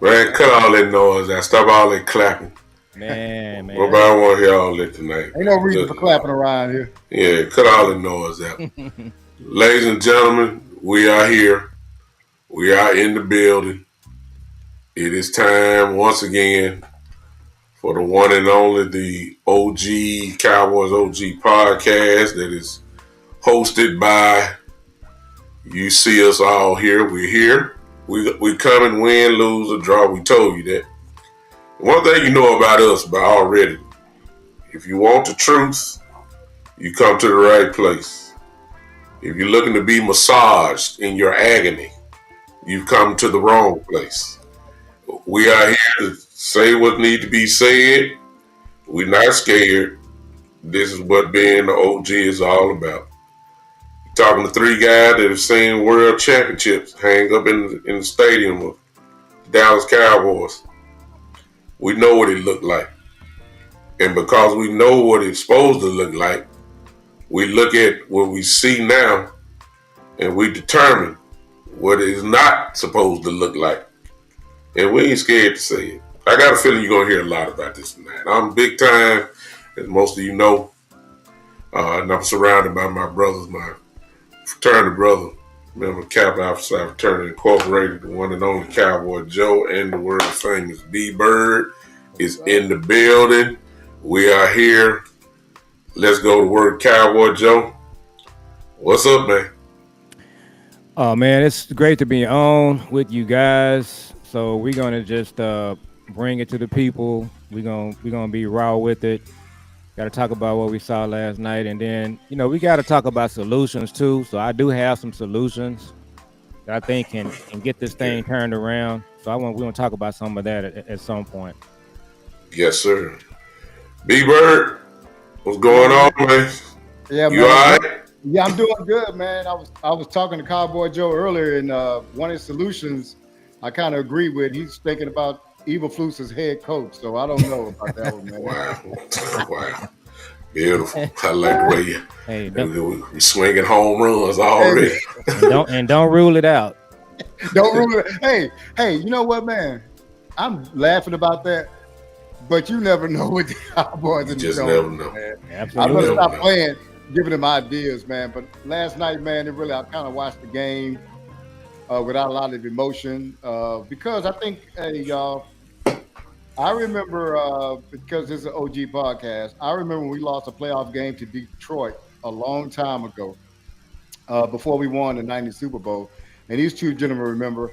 Man, cut all that noise out. Stop all that clapping. Man. Nobody want to hear all that tonight. Ain't no reason for clapping around here. Yeah, cut all the noise out. Ladies and gentlemen, we are here. We are in the building. It is time once again for the one and only, the OG Cowboys OG podcast that is hosted by, you see us all here. We're here. We come and win, lose, or draw. We told you that. One thing you know about us by already, if you want the truth, you come to the right place. If you're looking to be massaged in your agony, you've come to the wrong place. We are here to say what needs to be said. We're not scared. This is what being the OG is all about. You're talking to three guys that have seen world championships hang up in the stadium of Dallas Cowboys. We know what it looked like. And because we know what it's supposed to look like, we look at what we see now and we determine what it is not supposed to look like. And we ain't scared to say it. I got a feeling you're going to hear a lot about this tonight. I'm big time, as most of you know, and I'm surrounded by my brothers, my fraternity brother, member Captain Officer Fraternity Incorporated, the one and only Cowboy Joe, and the world famous B-Bird is in the building. We are here. Let's go to work, Cowboy Joe. What's up, man? Oh man, it's great to be on with you guys. So we're gonna just bring it to the people. We're gonna be raw with it. Got to talk about what we saw last night, and then we got to talk about solutions too. So I do have some solutions that I think can get this Yeah. thing turned around. So we want to talk about some of that at some point. Yes, sir. B-Bird, what's Yeah, going on, man. man? Yeah, You man. all right? Yeah, I'm doing good, man. I was talking to Cowboy Joe earlier, and one of his solutions I kind of agree with. He's thinking about Evil Flus as head coach, so I don't know about that one, man. Wow. Wow. Beautiful. I like the way Hey, don't we swinging home runs Hey, already. and don't rule it out. don't rule it. Hey, you know what, man? I'm laughing about that, but you never know with the Cowboys You and the just never Joneses, know. man. I You must Absolutely. never stop know. playing, giving them ideas, man. But last night, man, I kind of watched the game without a lot of emotion because I think, hey, y'all, I remember because this is an OG podcast. I remember when we lost a playoff game to Detroit a long time ago, before we won the '90 Super Bowl, and these two gentlemen remember.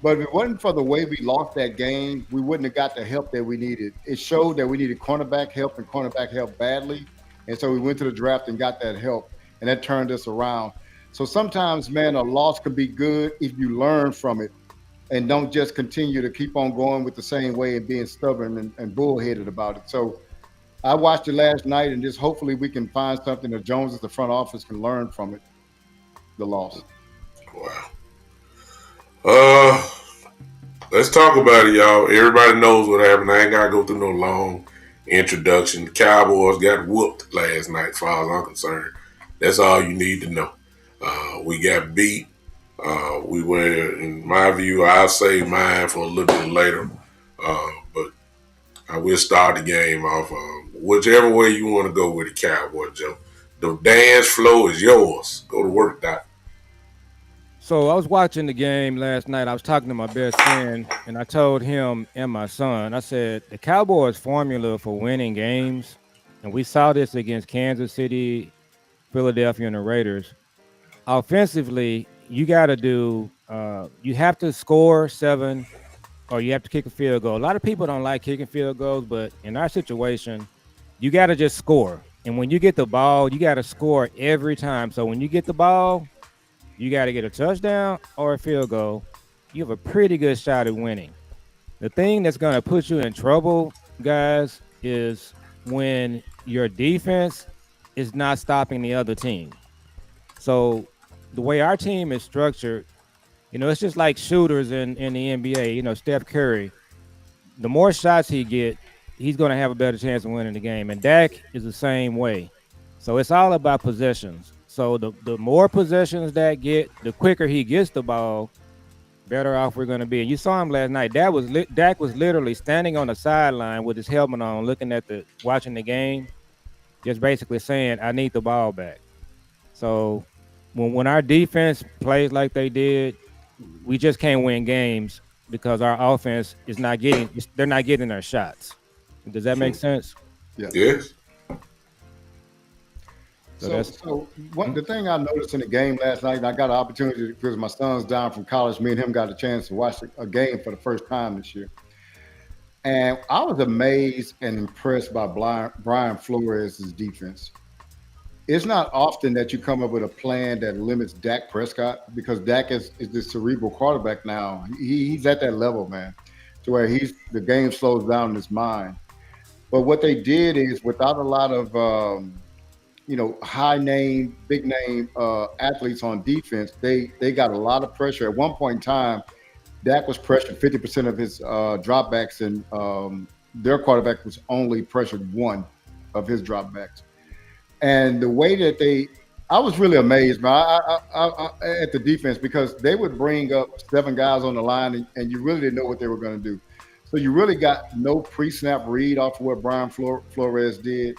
But if it wasn't for the way we lost that game, we wouldn't have got the help that we needed. It showed that we needed cornerback help and cornerback help badly, and so we went to the draft and got that help, and that turned us around. So sometimes, man, a loss can be good if you learn from it and don't just continue to keep on going with the same way and being stubborn and bullheaded about it. So I watched it last night, and just hopefully we can find something that Jones at the front office can learn from it, the loss. Wow. Uh, let's talk about it, y'all. Everybody knows what happened. I ain't gotta go through no long introduction. The Cowboys got whooped last night, as far as I'm concerned. That's all you need to know. We got beat. We were, in my view, I'll save mine for a little bit later. But I will start the game off whichever way you want to go with the Cowboy, Joe. The dance flow is yours. Go to work, Doc. So I was watching the game last night. I was talking to my best friend, and I told him and my son, I said, the Cowboys' formula for winning games, and we saw this against Kansas City, Philadelphia, and the Raiders. Offensively, you have to score seven or you have to kick a field goal. A lot of people don't like kicking field goals, but in our situation, you got to just score. And when you get the ball, you got to score every time. So when you get the ball, you got to get a touchdown or a field goal. You have a pretty good shot at winning. The thing that's going to put you in trouble, guys, is when your defense is not stopping the other team. So the way our team is structured, it's just like shooters in the NBA. Steph Curry, the more shots he get, he's going to have a better chance of winning the game. And Dak is the same way. So it's all about possessions. So the more possessions Dak get, the quicker he gets the ball, better off we're going to be. And you saw him last night. Dak was literally standing on the sideline with his helmet on, looking at watching the game, just basically saying, "I need the ball back." So when our defense plays like they did, we just can't win games because our offense is not getting they're not getting their shots. Does that make sense? Yes. Yes. So So, that's so what the thing I noticed in the game last night, and I got an opportunity because my son's down from college. Me and him got a chance to watch a game for the first time this year, and I was amazed and impressed by Brian Flores' defense. It's not often that you come up with a plan that limits Dak Prescott because Dak is this cerebral quarterback now. He's at that level, man, to where the game slows down in his mind. But what they did is without a lot of high name, big name athletes on defense, they got a lot of pressure. At one point in time, Dak was pressured 50% of his dropbacks, and their quarterback was only pressured one of his dropbacks. And the way that they I was really amazed, man, at the defense because they would bring up 7 guys on the line, and you really didn't know what they were going to do. So you really got no pre-snap read off of what Brian Flores did,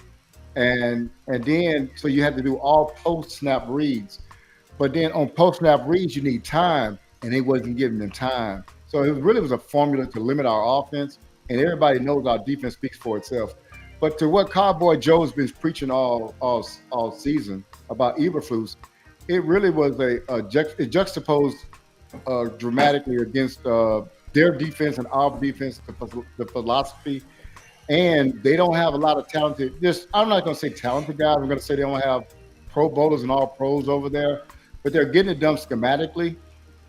and then so you had to do all post-snap reads. But then on post snap reads, you need time, and they wasn't giving them time. So it really was a formula to limit our offense, and everybody knows our defense speaks for itself. But to what Cowboy Joe's been preaching all season about Eberflus, it really was it juxtaposed dramatically against their defense and our defense, the philosophy, and they don't have a lot of talented. Just I'm not going to say talented guys. I'm going to say they don't have Pro Bowlers and all pros over there, but they're getting it done schematically.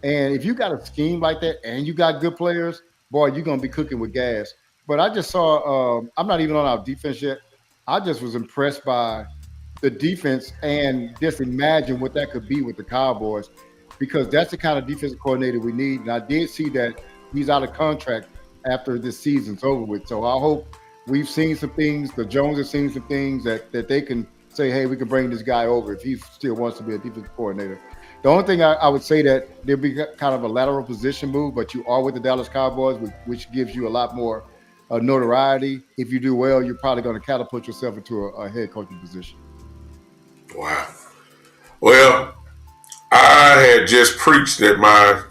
And if you got a scheme like that and you got good players, boy, you're going to be cooking with gas. But I just saw. I'm not even on our defense yet. I just was impressed by the defense and just imagine what that could be with the Cowboys, because that's the kind of defensive coordinator we need. And I did see that he's out of contract after this season's over with. So I hope we've seen some things. The Jones have seen some things that they can say, hey, we can bring this guy over if he still wants to be a defensive coordinator. The only thing I would say that there'll be kind of a lateral position move, but you are with the Dallas Cowboys, which gives you a lot more notoriety. If you do well, you're probably going to catapult yourself into a head coaching position. Wow. Well, I had just preached at my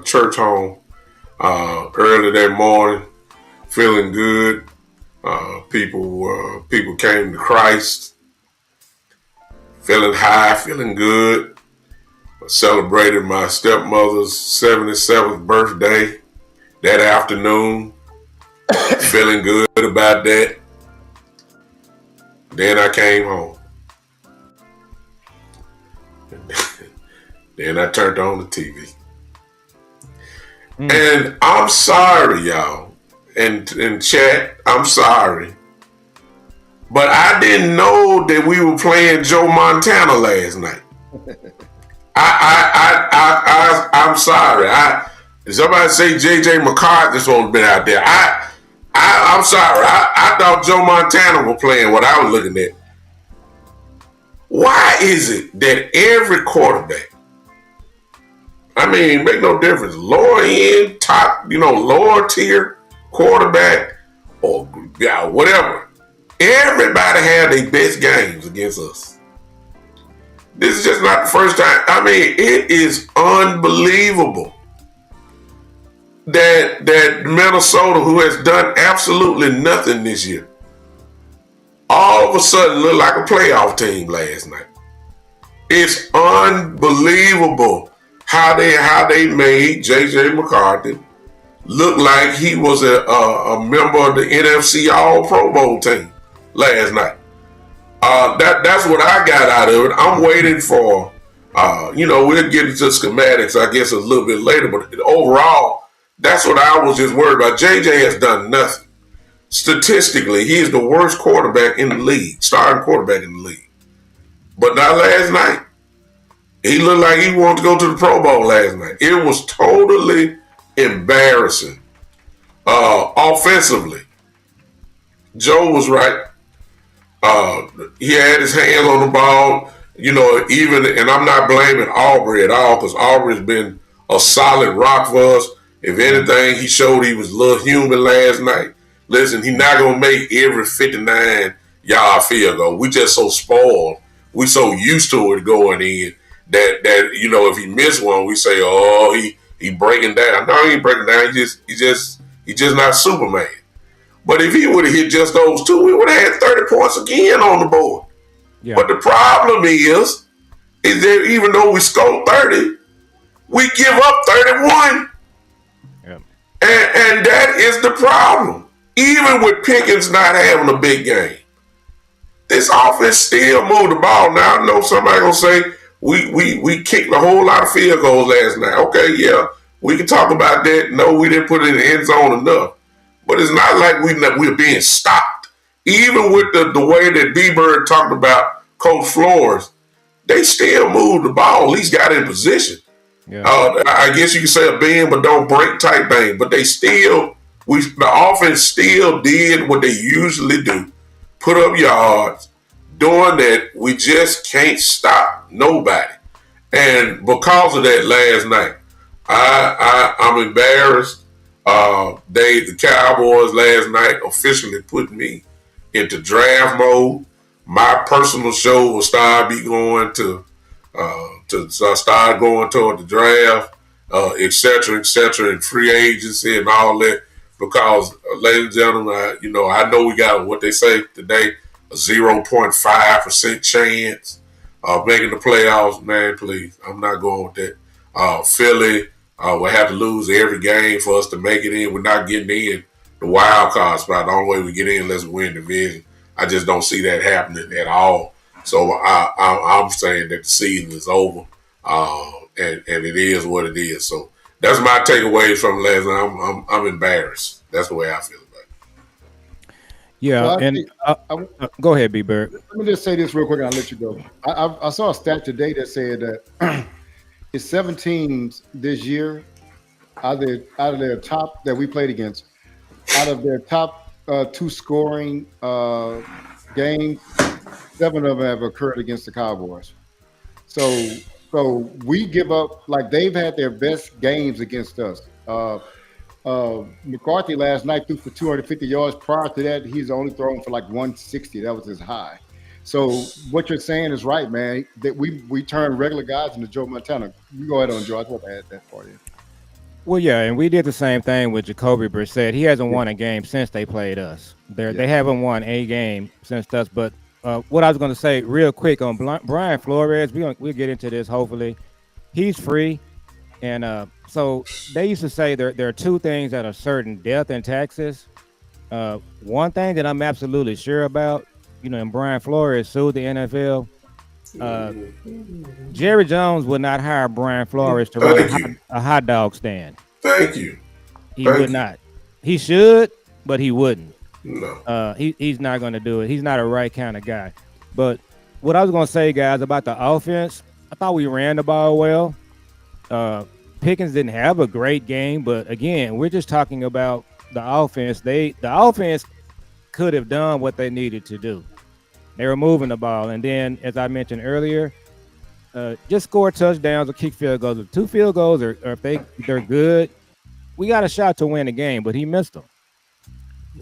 church home early that morning, feeling good. People came to Christ, feeling high, feeling good. I celebrated my stepmother's 77th birthday that afternoon, feeling good about that. Then I came home. Then I turned on the TV. And I'm sorry, y'all. And in chat, I'm sorry. But I didn't know that we were playing Joe Montana last night. I'm sorry. Somebody say JJ McCarthy supposed to be out there. I'm sorry. I thought Joe Montana was playing what I was looking at. Why is it that every quarterback, I mean, make no difference, lower end, top, lower tier quarterback or whatever, everybody had their best games against us. This is just not the first time. I mean, it is unbelievable that Minnesota, who has done absolutely nothing this year, all of a sudden looked like a playoff team last night. It's unbelievable how they made JJ McCarthy look like he was a member of the NFC All Pro Bowl team last night. That's what I got out of it. I'm waiting for, we'll get into schematics, I guess, a little bit later, but overall, that's what I was just worried about. JJ has done nothing. Statistically, he is the worst quarterback in the league, starting quarterback in the league. But not last night. He looked like he wanted to go to the Pro Bowl last night. It was totally embarrassing. Offensively, Joe was right. He had his hands on the ball, and I'm not blaming Aubrey at all, because Aubrey's been a solid rock for us. If anything, he showed he was a little human last night. Listen, he's not going to make every 59-yard field goal. We just so spoiled. We so used to it going in that if he missed one, we say, oh, he breaking down. No, he ain't breaking down. He just not Superman. But if he would have hit just those two, we would have had 30 points again on the board. Yeah. But the problem is that even though we scored 30, we give up 31. Yeah. And that is the problem. Even with Pickens not having a big game, this offense still moved the ball. Now I know somebody gonna say we kicked a whole lot of field goals last night. Okay, yeah, we can talk about that. No, we didn't put it in the end zone enough. But it's not like we're being stopped. Even with the way that B-Bird talked about Coach Flores, they still moved the ball, at least got in position. Yeah. I guess you could say a bend but don't break type thing. But the offense still did what they usually do. Put up yards, doing that, we just can't stop nobody. And because of that last night, I'm embarrassed. The Cowboys last night officially put me into draft mode. My personal show will start be going to start going toward the draft, et cetera, and free agency and all that. Because, ladies and gentlemen, I know we got what they say today, a 0.5% chance of making the playoffs. Man, please, I'm not going with that. Philly will have to lose every game for us to make it in. We're not getting in the wild card spot. The only way we get in is win the division. I just don't see that happening at all. So I'm saying that the season is over, and it is what it is. So that's my takeaways from last night. I'm embarrassed. That's the way I feel about it. Yeah, So and go ahead, B Bird. let me just say this real quick, and I'll let you go. I saw a stat today that said that it's 7 teams this year out of their top that we played against, out of their top two scoring games, 7 of them have occurred against the Cowboys. So we give up, like, they've had their best games against us. McCarthy last night threw for 250 yards. Prior to that, he's only thrown for like 160. That was his high. So what you're saying is right, man. That we turn regular guys into Joe Montana. You go ahead on, Joe. I just want to add that part in. Well, yeah, and we did the same thing with Jacoby Brissett. He hasn't won a game since they played us. They haven't won a game since us. But what I was going to say real quick on Brian Flores, we'll get into this hopefully. He's free. And so they used to say there are 2 things that are certain: death and taxes. One thing that I'm absolutely sure about, and Brian Flores sued the NFL. Jerry Jones would not hire Brian Flores to run a hot dog stand. Thank you. He would not. He should, but he wouldn't. No. He's not going to do it. He's not a right kind of guy. But what I was going to say, guys, about the offense, I thought we ran the ball well. Pickens didn't have a great game, but again, we're just talking about the offense. The offense could have done what they needed to do. They were moving the ball, and then, as I mentioned earlier, just score touchdowns or kick field goals. If 2 field goals, or if they're good, we got a shot to win the game. But he missed them.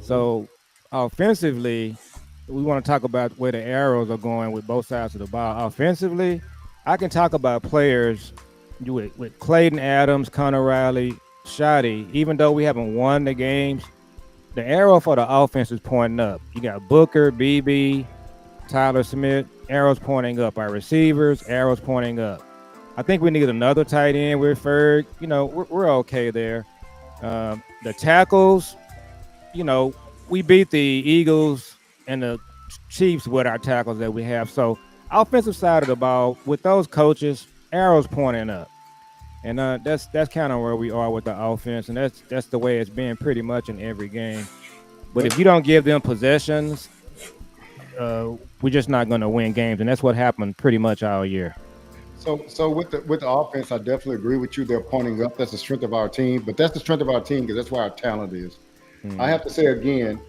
So offensively, we want to talk about where the arrows are going with both sides of the ball. Offensively, I can talk about players with Clayton Adams, Connor Riley, Shoddy. Even though we haven't won the games, the arrow for the offense is pointing up. You got Booker, BB, Tyler Smith, arrows pointing up. Our receivers, arrows pointing up. I think we need another tight end with Ferg. We're okay there. The tackles, we beat the Eagles and the Chiefs with our tackles that we have. So offensive side of the ball, with those coaches, arrows pointing up. And that's kind of where we are with the offense. And that's the way it's been pretty much in every game. But if you don't give them possessions, we're just not going to win games. And that's what happened pretty much all year. So with the offense, I definitely agree with you. They're pointing up. That's the strength of our team. But that's the strength of our team because that's where our talent is. I have to say again,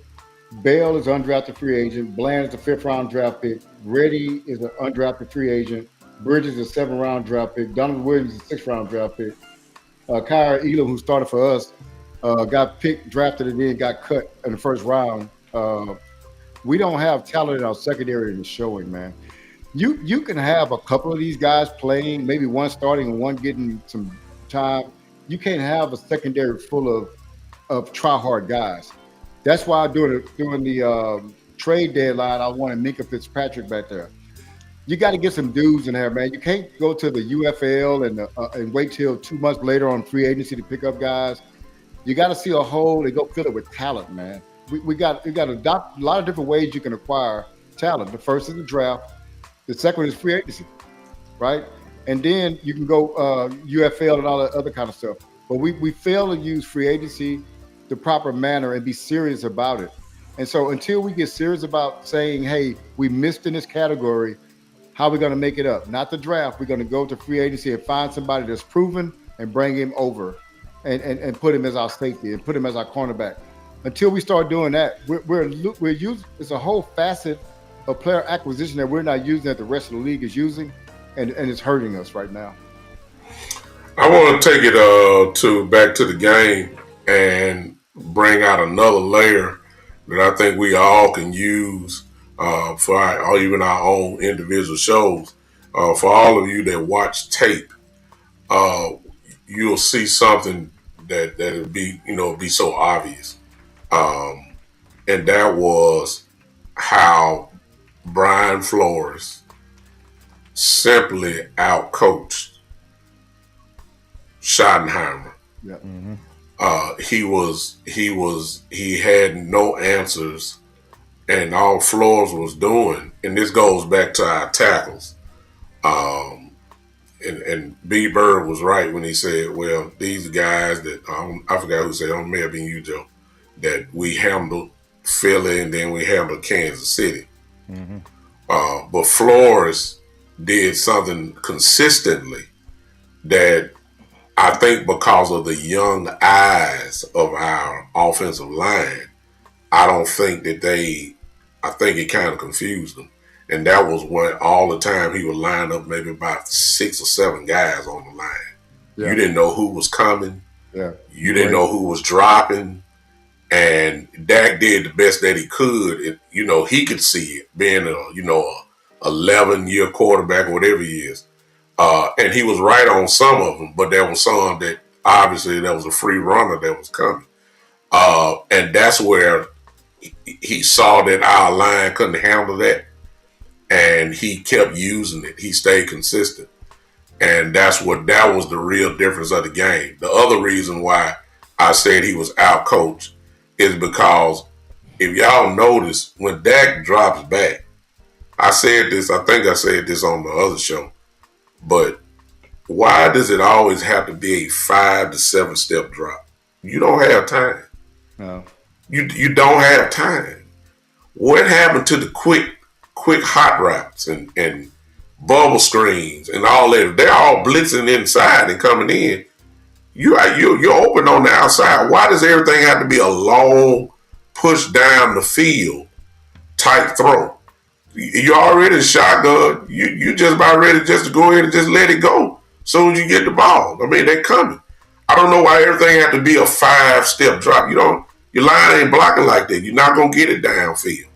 Bell is an undrafted free agent. Bland is a 5th-round draft pick. Reddy is an undrafted free agent. Bridges is a 7th-round draft pick. Donovan Williams is a 6th-round draft pick. Kyra Elam, who started for us, got picked, drafted, and then got cut in the 1st round. We don't have talent in our secondary and showing, man. You can have a couple of these guys playing, maybe one starting and one getting some time. You can't have a secondary full of try-hard guys. That's why during the trade deadline, I wanted Minka Fitzpatrick back there. You got to get some dudes in there, man. You can't go to the UFL and wait till 2 months later on free agency to pick up guys. You got to see a hole and go fill it with talent, man. We got to adopt a lot of different ways you can acquire talent. The first is the draft. The second is free agency, right? And then you can go UFL and all that other kind of stuff. But we fail to use free agency the proper manner and be serious about it. And so until we get serious about saying, hey, we missed in this category, how are we going to make it up? Not the draft. We're going to go to free agency and find somebody that's proven and bring him over and put him as our safety and put him as our cornerback. Until we start doing that, we're using, it's a whole facet a player acquisition that we're not using that the rest of the league is using, and it's hurting us right now. I want to take it to back to the game and bring out another layer that I think we all can use for or even our own individual shows. For all of you that watch tape, uh, you'll see something that'll be so obvious, um, and that was how Brian Flores simply outcoached Schottenheimer. Yeah. Mm-hmm. He had no answers, and all Flores was doing, and this goes back to our tackles. Um, and B Bird was right when he said, "Well, these guys that I forgot who said, may have been you, Joe, that we handled Philly and then we handled Kansas City." Mm-hmm. But Flores did something consistently that I think because of the young eyes of our offensive line, I think it kind of confused them. And that was what all the time he would line up maybe about 6 or 7 guys on the line. Yeah. You didn't know who was coming. Yeah. You didn't know who was dropping. And Dak did the best that he could. He could see it being a 11-year quarterback or whatever he is. And he was right on some of them, but there was some that obviously there was a free runner that was coming. And that's where he saw that our line couldn't handle that. And he kept using it. He stayed consistent. And that was the real difference of the game. The other reason why I said he was outcoached is because if y'all notice, when Dak drops back, I think I said this on the other show, but why does it always have to be a 5 to 7 step drop? You don't have time. No. You don't have time. What happened to the quick hot routes and bubble screens and all that? They're all blitzing inside and coming in. You're open on the outside. Why does everything have to be a long push down the field type throw? You already shotgun. You just about ready just to go in and just let it go as soon as you get the ball. I mean, they're coming. I don't know why everything has to be a 5-step drop. Your line ain't blocking like that. You're not gonna get it downfield.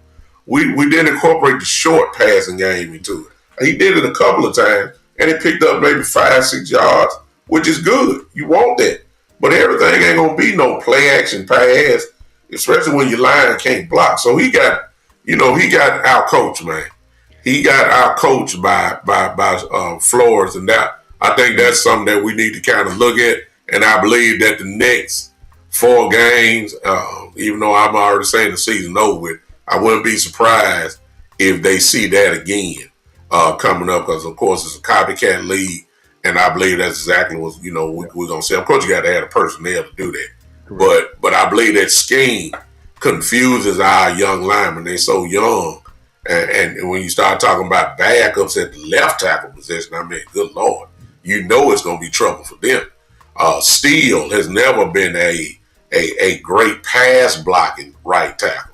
We didn't incorporate the short passing game into it. He did it a couple of times, and it picked up maybe 5-6 yards, which is good. You want that, but everything ain't gonna be no play action pass, especially when your line can't block. So he got outcoached, man. He got outcoached by Flores, and that I think that's something that we need to kind of look at. And I believe that the next 4 games, even though I'm already saying the season over with, I wouldn't be surprised if they see that again coming up, because of course it's a copycat league, and I believe that's exactly what we're gonna see. Of course, you got to have the personnel to do that, correct. But I believe that scheme confuses our young linemen. They're so young, and when you start talking about backups at the left tackle position, I mean, good Lord, it's gonna be trouble for them. Steele has never been a great pass blocking right tackle.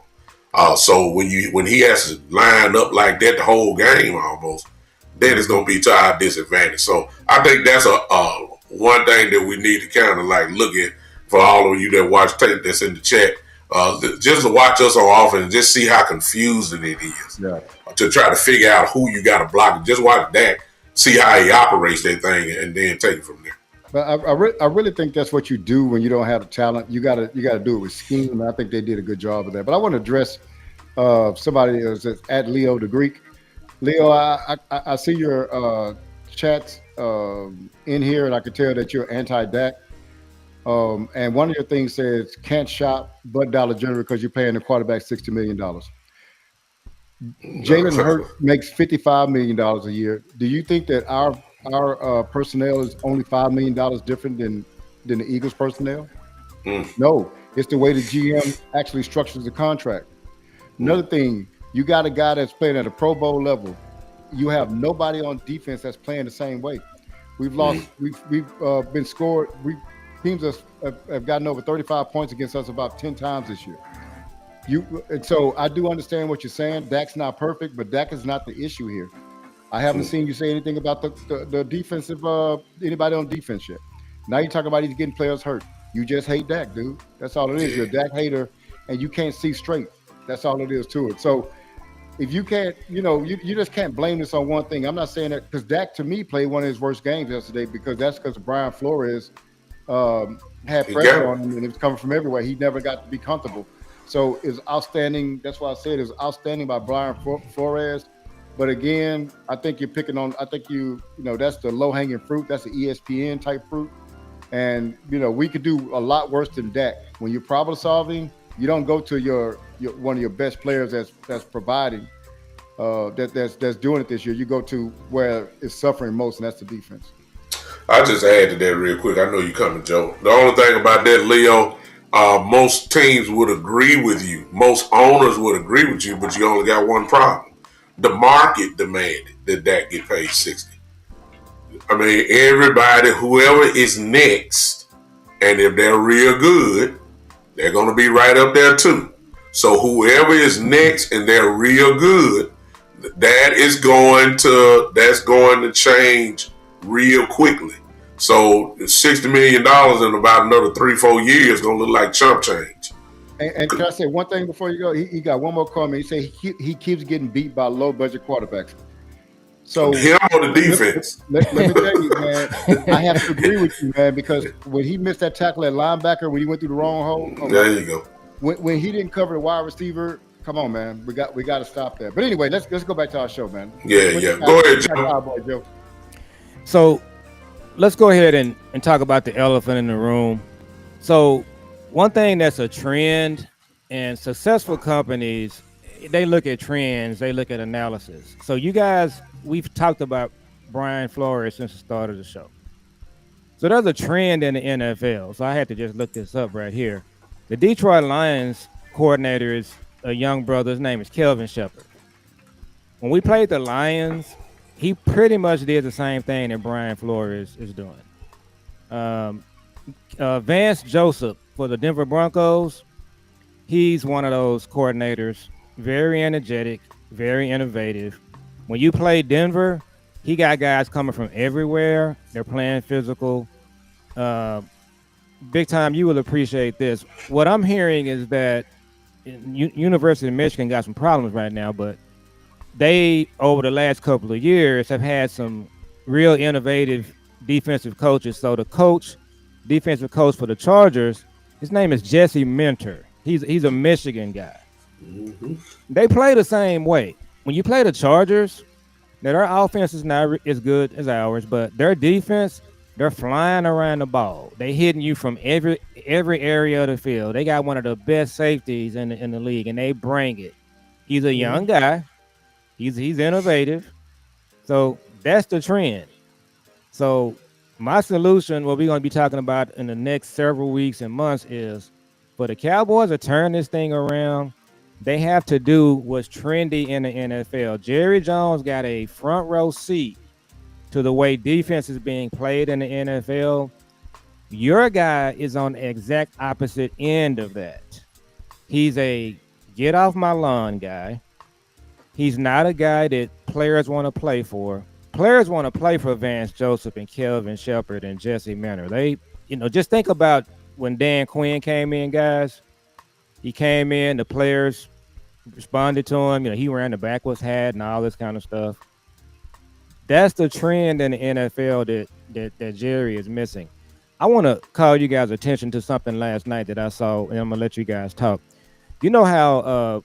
So when he has to line up like that the whole game almost, then it's gonna be to our disadvantage. So I think that's a one thing that we need to kind of like look at for all of you that watch tape that's in the chat. Just to watch us on offense and just see how confusing it is. Yeah. To try to figure out who you got to block. Just watch that, see how he operates that thing, and then take it from there. But I really think that's what you do when you don't have the talent. You gotta do it with scheme. And I think they did a good job of that. But I want to address somebody that's at Leo the Greek. Leo, I see your chats in here, and I can tell that you're anti-Dak. And one of your things says can't shop but Dollar General because you're paying the quarterback $60 million. Jalen Hurts makes $55 million a year. Do you think that our personnel is only $5 million different than the Eagles personnel? No, it's the way the GM actually structures the contract. Another thing, you got a guy that's playing at a Pro Bowl level. You have nobody on defense that's playing the same way. We've lost. We've been scored. Teams have gotten over 35 points against us about 10 times this year. And so I do understand what you're saying. Dak's not perfect, but Dak is not the issue here. I haven't seen you say anything about the defensive anybody on defense yet. Now you're talking about he's getting players hurt. You just hate Dak, dude. That's all it is. You're a Dak hater, and you can't see straight. That's all it is to it. So if you can't, you just can't blame this on one thing. I'm not saying that because Dak to me played one of his worst games yesterday because Brian Flores had pressure on him and it was coming from everywhere. He never got to be comfortable. So it's outstanding. That's why I said it's outstanding by Brian Flores. But again, I think you're picking on. I think that's the low hanging fruit. That's the ESPN type fruit. And we could do a lot worse than Dak. When you're problem solving, you don't go to your one of your best players that's providing that's doing it this year. You go to where it's suffering most, and that's the defense. I just add to that real quick. I know you're coming, Joe. The only thing about that, Leo, most teams would agree with you. Most owners would agree with you, but you only got one problem. The market demanded that Dak get paid 60. I mean, everybody, whoever is next, and if they're real good, they're going to be right up there too. So whoever is next and they're real good, that's going to change real quickly. So $60 million in about another 3-4 years is going to look like chump change. And can I say one thing before you go? He got one more comment. He said he keeps getting beat by low budget quarterbacks. So him on the defense. Let me tell you, man. I have to agree with you, man, because when he missed that tackle at linebacker, when he went through the wrong hole, there you go. When he didn't cover the wide receiver, come on, man. We got to stop that. But anyway, let's go back to our show, man. Yeah. Go ahead, Joe. So let's go ahead and talk about the elephant in the room. So one thing that's a trend, and successful companies, they look at trends, they look at analysis. So you guys, we've talked about Brian Flores since the start of the show. So there's a trend in the NFL. So I had to just look this up right here. The Detroit Lions coordinator is a young brother. His name is Kelvin Shepard. When we played the Lions, he pretty much did the same thing that Brian Flores is doing. Vance Joseph for the Denver Broncos, he's one of those coordinators, very energetic, very innovative. When you play Denver, he got guys coming from everywhere. They're playing physical. Big time, you will appreciate this. What I'm hearing is that University of Michigan got some problems right now, but they, over the last couple of years, have had some real innovative defensive coaches. So the defensive coach for the Chargers, his name is Jesse Minter. He's a Michigan guy. Mm-hmm. They play the same way. When you play the Chargers, now their offense is not as good as ours, but their defense, they're flying around the ball. They hitting you from every area of the field. They got one of the best safeties in the league, and they bring it. He's a young guy. He's innovative. So that's the trend. So my solution, what we're going to be talking about in the next several weeks and months, is for the Cowboys to turn this thing around, they have to do what's trendy in the NFL. Jerry Jones got a front row seat to the way defense is being played in the NFL. Your guy is on the exact opposite end of that. He's a get off my lawn guy. He's not a guy that players want to play for. Players want to play for Vance Joseph and Kelvin Shepard and Jesse Minter. They, just think about when Dan Quinn came in, guys. He came in, the players responded to him. He ran the backwards hat and all this kind of stuff. That's the trend in the NFL that Jerry is missing. I want to call you guys' attention to something last night that I saw, and I'm going to let you guys talk. You know how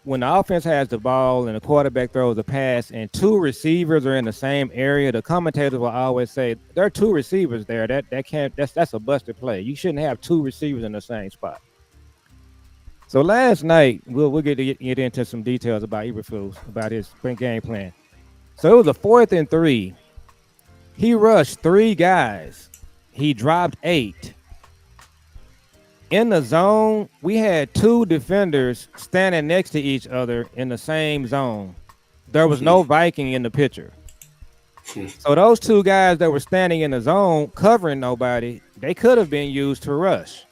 when the offense has the ball and the quarterback throws a pass and two receivers are in the same area, the commentators will always say, there are two receivers there. That's a busted play. You shouldn't have two receivers in the same spot. So last night, we'll get into some details about Eberflus, about his game plan. So it was a 4th and 3. He rushed 3 guys. He dropped 8. In the zone, we had 2 defenders standing next to each other in the same zone. There was no Viking in the picture. So those 2 guys that were standing in the zone covering nobody, they could have been used to rush.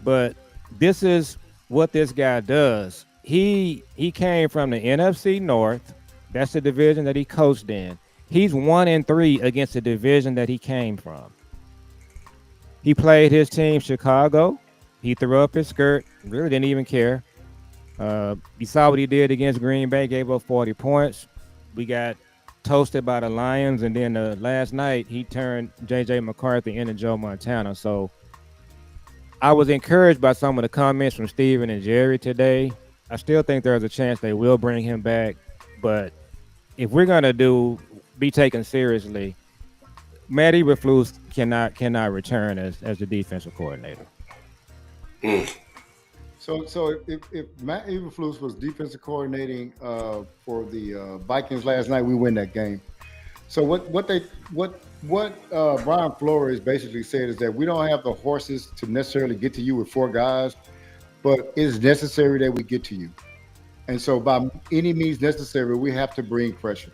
But this is what this guy does. He came from the NFC North. That's the division that he coached in. He's 1-3 against the division that he came from. He played his team Chicago. He threw up his skirt. Really didn't even care. You saw what he did against Green Bay. Gave up 40 points. We got toasted by the Lions, and then last night he turned J.J. McCarthy into Joe Montana. So I was encouraged by some of the comments from Steven and Jerry today. I still think there's a chance they will bring him back, but if we're gonna be taken seriously, Matt Eberflus cannot return as the defensive coordinator. Mm. So if Matt Eberflus was defensive coordinating for the Vikings last night, we win that game. So what Brian Flores basically said is that we don't have the horses to necessarily get to you with four guys, but it's necessary that we get to you. And so by any means necessary, we have to bring pressure.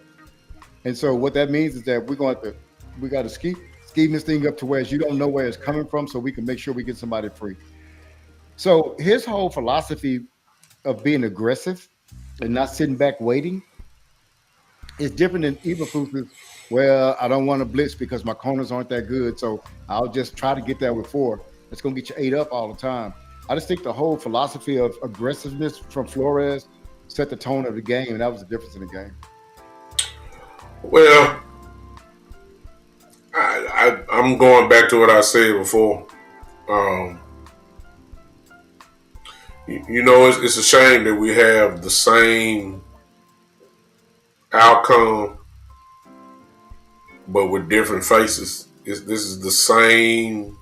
And so what that means is that we got to scheme this thing up to where you don't know where it's coming from, so we can make sure we get somebody free. So his whole philosophy of being aggressive and not sitting back waiting is different than Eberflus's. Well, I don't want to blitz because my corners aren't that good, so I'll just try to get there with four. It's going to get you ate up all the time. I just think the whole philosophy of aggressiveness from Flores set the tone of the game, and that was the difference in the game. Well, I'm going back to what I said before. It's a shame that we have the same outcome, but with different faces. This is the same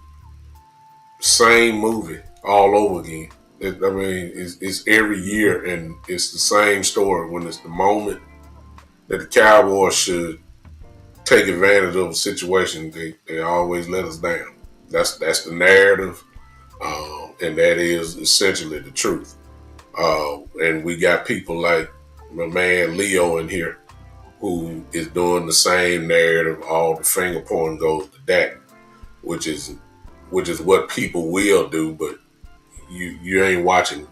movie all over again. It's every year, and it's the same story. When it's the moment that the Cowboys should take advantage of a situation, they always let us down. That's the narrative, and that is essentially the truth. And we got people like my man Leo in here, who is doing the same narrative. All the finger pointing goes to Dak, which is what people will do, but you ain't watching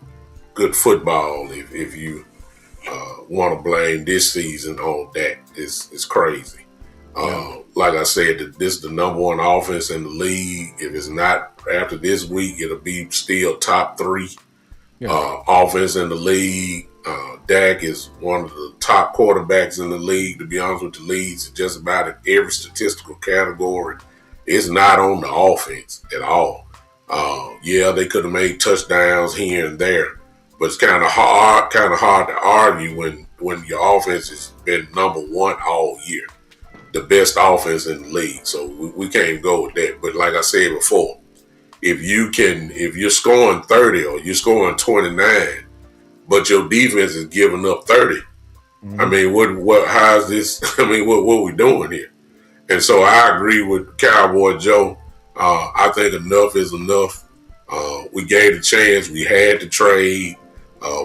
good football if you want to blame this season on Dak. It's crazy. Like I said, this is the number one offense in the league. If it's not after this week, it'll be still top three offense in the league. Dak is one of the top quarterbacks in the league. To be honest with the leads, just about in every statistical category. It's not on the offense at all. They could have made touchdowns here and there, but it's kind of hard to argue when your offense has been number one all year, the best offense in the league. So we can't go with that. But like I said before, if you're scoring 30 or you're scoring 29, but your defense is giving up 30, I mean, how's this? I mean, what are we doing here? And so I agree with Cowboy Joe. I think enough is enough. We gave the chance. We had to trade.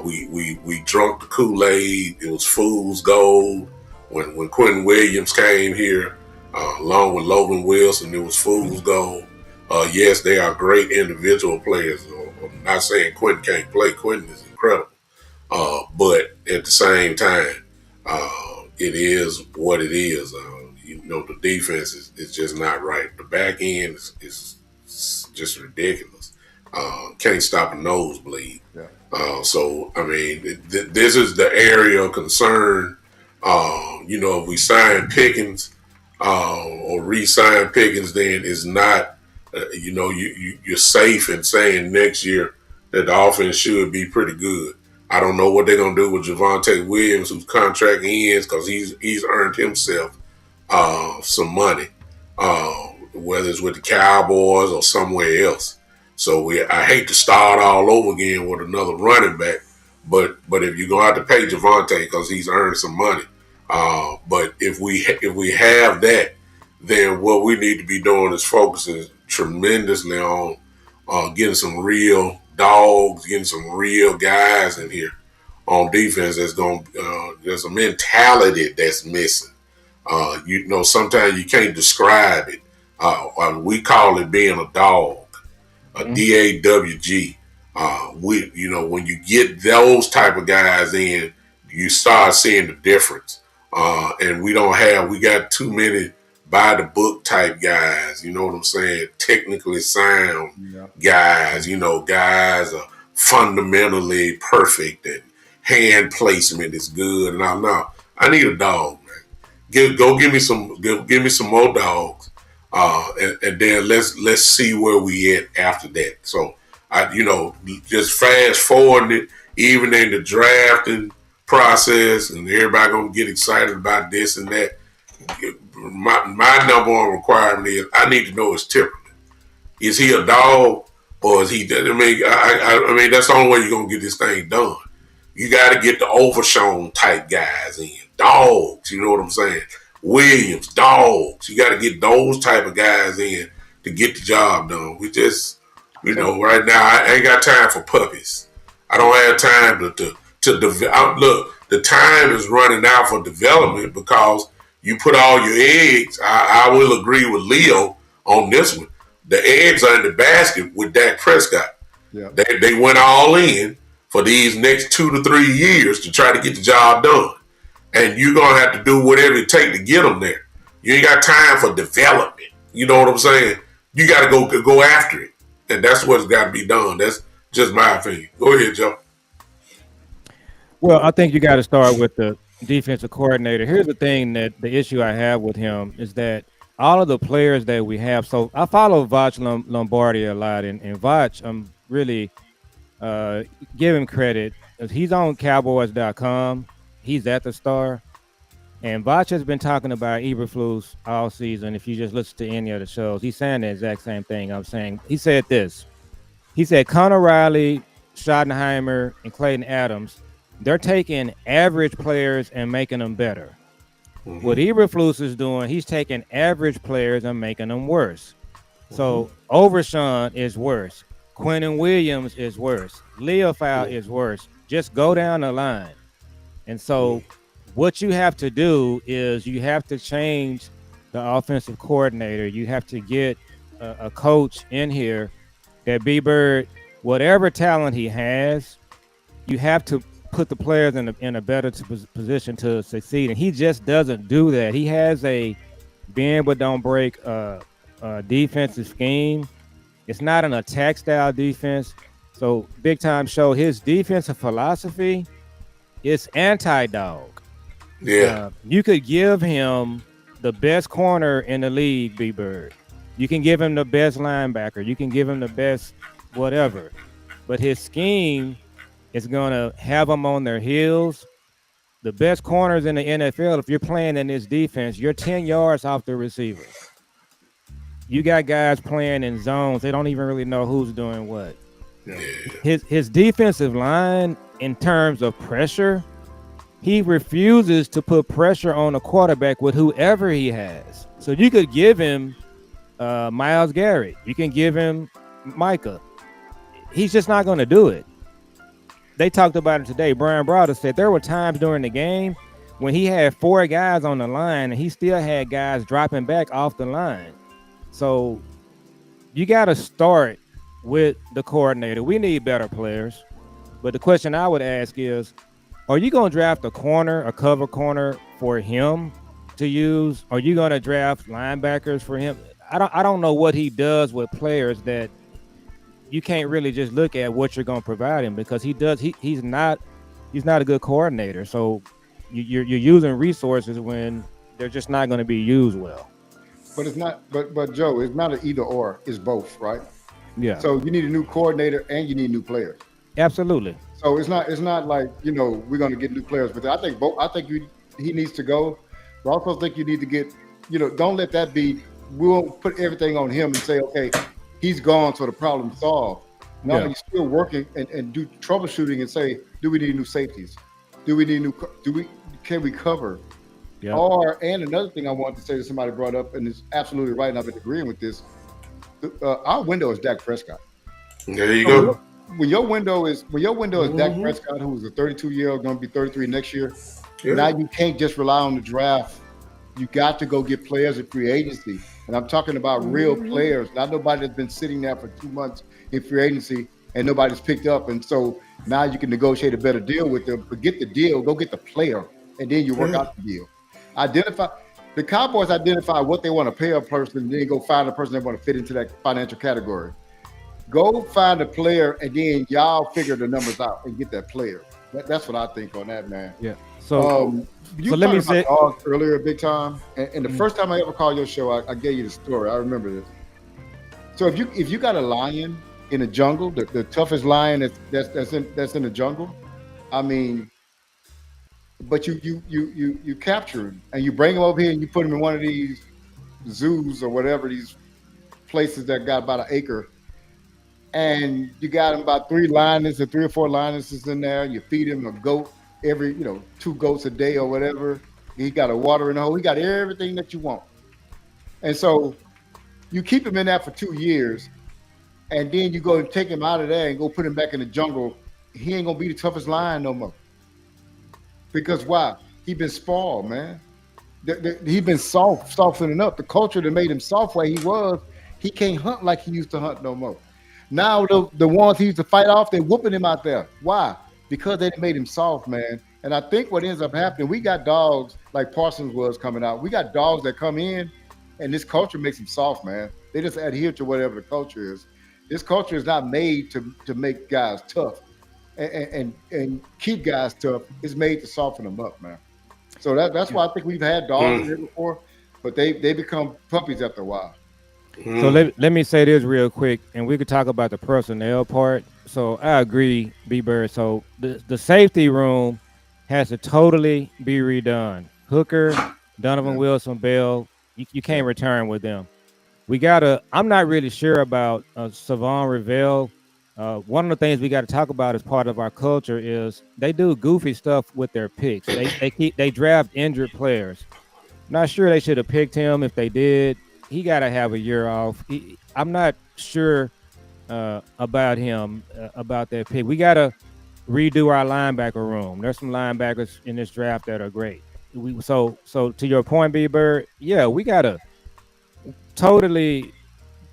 We drunk the Kool-Aid. It was fool's gold. When Quentin Williams came here, along with Logan Wilson, it was fool's gold. Yes, they are great individual players. I'm not saying Quentin can't play. Quentin is incredible. But at the same time, it is what it is. The defense is just not right. The back end is just ridiculous. Can't stop a nosebleed. Yeah. So, I mean, this is the area of concern. If we sign Pickens or re-sign Pickens, then it's not, you're safe in saying next year that the offense should be pretty good. I don't know what they're going to do with Javonte Williams, whose contract ends, because he's earned himself some money, whether it's with the Cowboys or somewhere else. So I hate to start all over again with another running back, but if you're going to have to pay Javonte because he's earned some money, but if we have that, then what we need to be doing is focusing tremendously on getting some real dogs, getting some real guys in here on defense. There's a mentality that's missing. Sometimes you can't describe it. We call it being a dog, a DAWG. When you get those type of guys in, you start seeing the difference. And we got too many by the book type guys. You know what I'm saying? Technically sound guys. Guys are fundamentally perfect and hand placement is good. And I need a dog, man. Give me some more dogs, and then let's see where we at after that. So just fast forward it, even in the drafting process, and everybody gonna get excited about this and that. My number one requirement is I need to know his temperament. Is he a dog or is he? I mean that's the only way you're gonna get this thing done. You got to get the overshown type guys in, dogs. You know what I'm saying? Williams, dogs. You got to get those type of guys in to get the job done. We just, right now I ain't got time for puppies. I don't have time to develop. Look, the time is running out for development because you put all your eggs. I will agree with Leo on this one. The eggs are in the basket with Dak Prescott. Yeah. They went all in for these next 2 to 3 years to try to get the job done. And you're going to have to do whatever it takes to get them there. You ain't got time for development. You know what I'm saying? You got to go after it. And that's what's got to be done. That's just my opinion. Go ahead, Joe. Well, I think you got to start with the defensive coordinator. Here's the thing that the issue I have with him is that all of the players that we have. So I follow Vach Lombardi a lot, and Vach, I'm really give him credit. He's on Cowboys.com. He's at the Star. And Vach has been talking about Eberflus all season. If you just listen to any of the shows, he's saying the exact same thing I'm saying. He said this. He said Connor Riley, Schottenheimer, and Clayton Adams, they're taking average players and making them better. Mm-hmm. What Eberflus is doing, he's taking average players and making them worse. Mm-hmm. So Overshawn is worse. Quentin Williams is worse. Leofau is worse. Just go down the line. And so what you have to do is you have to change the offensive coordinator. You have to get a coach in here that B-Bird, whatever talent he has, you have to put the players in a better position to succeed. And he just doesn't do that. He has a bend but don't break defensive scheme. It's not an attack style defense. So Big Time showed his defensive philosophy is anti-dog. Yeah. You could give him the best corner in the league, B-Bird. You can give him the best linebacker. You can give him the best whatever. But his scheme is going to have them on their heels. The best corners in the NFL, if you're playing in this defense, you're 10 yards off the receiver. You got guys playing in zones. They don't even really know who's doing what. Yeah. His defensive line, in terms of pressure, he refuses to put pressure on a quarterback with whoever he has. So you could give him Myles Garrett. You can give him Micah. He's just not going to do it. They talked about it today. Brian Browder said there were times during the game when he had 4 guys on the line and he still had guys dropping back off the line. So you got to start with the coordinator. We need better players. But the question I would ask is, are you going to draft a cover corner for him to use? Are you going to draft linebackers for him? I don't know what he does with players that you can't really just look at what you're going to provide him, because he's not a good coordinator. So you're using resources when they're just not going to be used well. But it's not. But Joe, it's not an either or. It's both, right? Yeah. So you need a new coordinator and you need new players. Absolutely. So it's not like, we're going to get new players. But I think both. I think he needs to go. But I also think you need to get. Don't let that be. We won't put everything on him and say, okay, he's gone, so the problem's solved. No, he's still working and do troubleshooting and say, do we need new safeties? Can we cover? Yeah. And another thing I wanted to say that somebody brought up, and it's absolutely right, and I've been agreeing with this. Our window is Dak Prescott. There you go. When your window is Dak Prescott, who's a 32-year-old, going to be 33 next year. Yeah. Now you can't just rely on the draft. You got to go get players in free agency. And I'm talking about real players, not nobody that's been sitting there for 2 months in free agency and nobody's picked up. And so now you can negotiate a better deal with them. Forget the deal, go get the player, and then you work Yeah. out the deal. Identify the Cowboys identify what they want to pay a person, and then go find a person they want to fit into that financial category. Go find a player, and then y'all figure the numbers out and get that player. That's what I think on that, man. Yeah. So You let me talked about say, dogs earlier, big time, and the first time I ever called your show, I gave you the story. I remember this. So if you got a lion in the jungle, the toughest lion that's in the jungle, I mean, but you capture him and you bring him over here and you put him in one of these zoos or whatever, these places that got about an acre, and you got him about three or four lionesses in there. You feed him a goat every, two goats a day or whatever. He got a watering hole. He got everything that you want. And so you keep him in that for 2 years, and then you go and take him out of there and go put him back in the jungle. He ain't gonna be the toughest lion no more. Because why? He been spoiled, man. He been softening up. The culture that made him soft where he was, he can't hunt like he used to hunt no more. Now the ones he used to fight off, they whooping him out there. Why? Because they made him soft, man. And I think what ends up happening, we got dogs like Parsons was coming out. We got dogs that come in, and this culture makes them soft, man. They just adhere to whatever the culture is. This culture is not made to make guys tough and keep guys tough. It's made to soften them up, man. So that's why I think we've had dogs in here before, but they become puppies after a while. so let me say this real quick, and we could talk about the personnel part. So I agree, B Bird. So the safety room has to totally be redone. Hooker, Donovan Yeah. Wilson, Bell, you can't return with them. We gotta. I'm not really sure about Savon Revell. One of the things we got to talk about as part of our culture is they do goofy stuff with their picks. They draft injured players. Not sure they should have picked him. If they did, he got to have a year off. I'm not sure about him about that pick. We got to redo our linebacker room. There's some linebackers in this draft that are great. So to your point, B Bird, yeah, we got to totally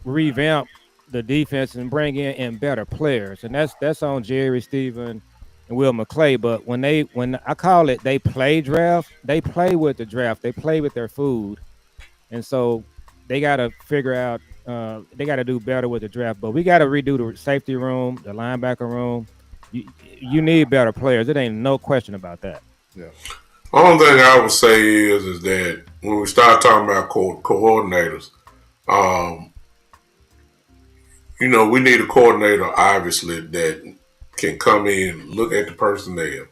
revamp the defense and bring in better players, and that's on Jerry, Stephen, and Will McClay. But when I call it, they play draft, they play with the draft, they play with their food, and so they got to figure out, they got to do better with the draft. But we got to redo the safety room, the linebacker room. You need better players. It ain't no question about that. Yeah. Only thing I would say is that when we start talking about coordinators, um, we need a coordinator, obviously, that can come in, look at the personnel.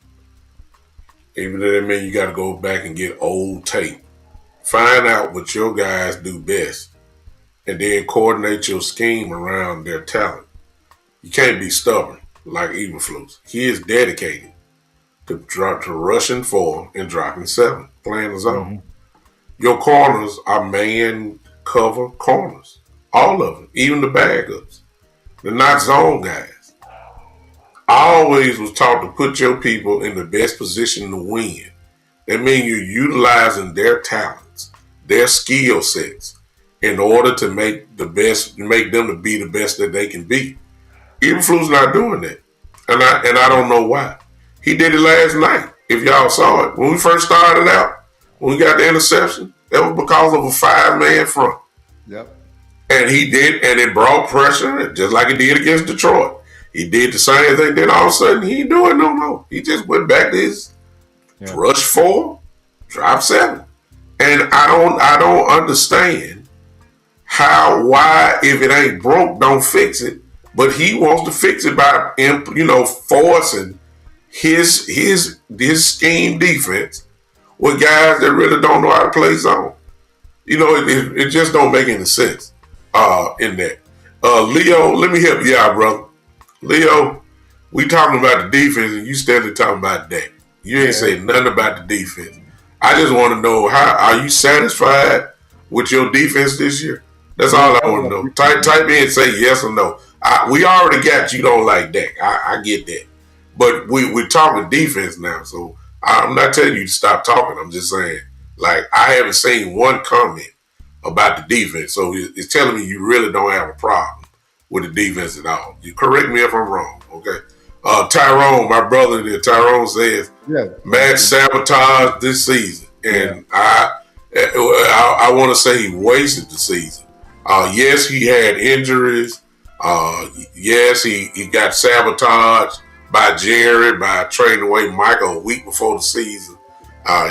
Even though that means you got to go back and get old tape. Find out what your guys do best, and then coordinate your scheme around their talent. You can't be stubborn like Eberflus. He is dedicated to rushing 4 and dropping 7, playing the zone. Mm-hmm. Your corners are man cover corners. All of them, even the backups. They're not zone guys. I always was taught to put your people in the best position to win. That means you're utilizing their talents, their skill sets, in order to make them to be the best that they can be. Eberflus not doing that, and I don't know why. He did it last night. If y'all saw it, when we first started out, when we got the interception, that was because of a 5-man front. Yep. And he did, and it brought pressure, just like it did against Detroit. He did the same thing. Then all of a sudden, he ain't doing no more. He just went back to his rush 4, drop 7, and I don't understand why if it ain't broke, don't fix it. But he wants to fix it by forcing his scheme defense with guys that really don't know how to play zone. It just don't make any sense in that. Leo, let me help you out, brother. Leo, we talking about the defense and you steadily talking about that. You ain't saying nothing about the defense. I just want to know, how are you satisfied with your defense this year? That's all I want to know. Type in and say yes or no. We already got you don't like Dak. I get that. But we're talking defense now, so I'm not telling you to stop talking. I'm just saying, like, I haven't seen one comment about the defense, so it's telling me you really don't have a problem with the defense at all. You correct me if I'm wrong, okay? Tyrone, my brother there, Tyrone says Yeah. Matt sabotaged this season, and I want to say he wasted the season. Yes, he had injuries. Yes, he got sabotaged by Jerry by trading away Michael a week before the season.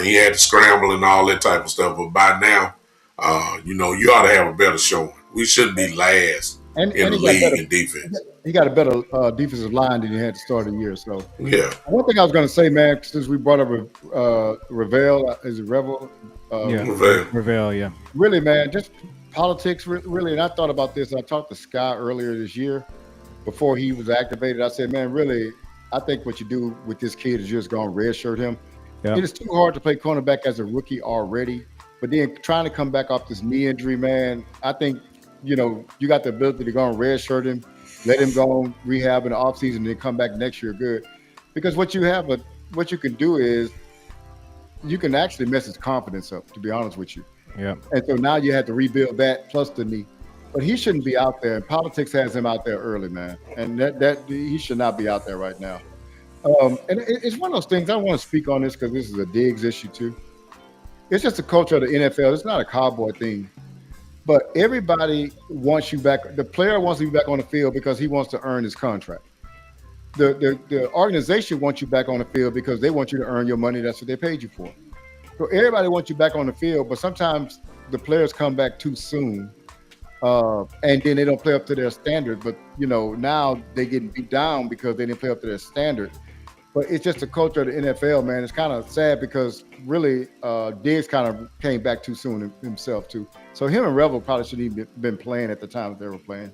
He had to scramble and all that type of stuff. But by now, you ought to have a better showing. We shouldn't be last And in the he got league better. in defense. He got a better defensive line than he had to start the year. So Yeah. one thing I was going to say, man, since we brought up Ravel, is it Revel? Ravel, yeah. Really, man, just politics, really. And I thought about this. I talked to Sky earlier this year before he was activated. I said, man, really, I think what you do with this kid is just going to redshirt him. Yeah. It is too hard to play cornerback as a rookie already. But then trying to come back off this knee injury, man, I think, you got the ability to go and redshirt him, let him go on rehab in the offseason, and then come back next year good. Because what you can do is you can actually mess his confidence up, to be honest with you. Yeah. And so now you have to rebuild that plus the knee. But he shouldn't be out there. And politics has him out there early, man. And that he should not be out there right now. And it's one of those things. I want to speak on this because this is a Diggs issue too. It's just the culture of the NFL. It's not a Cowboy thing. But everybody wants you back. The player wants you back on the field because he wants to earn his contract. The organization wants you back on the field because they want you to earn your money. That's what they paid you for. So everybody wants you back on the field, but sometimes the players come back too soon, and then they don't play up to their standard. But now they getting beat down because they didn't play up to their standard. But it's just the culture of the NFL, man. It's kind of sad because really Diggs kind of came back too soon himself too. So him and Revel probably shouldn't even been playing at the time that they were playing.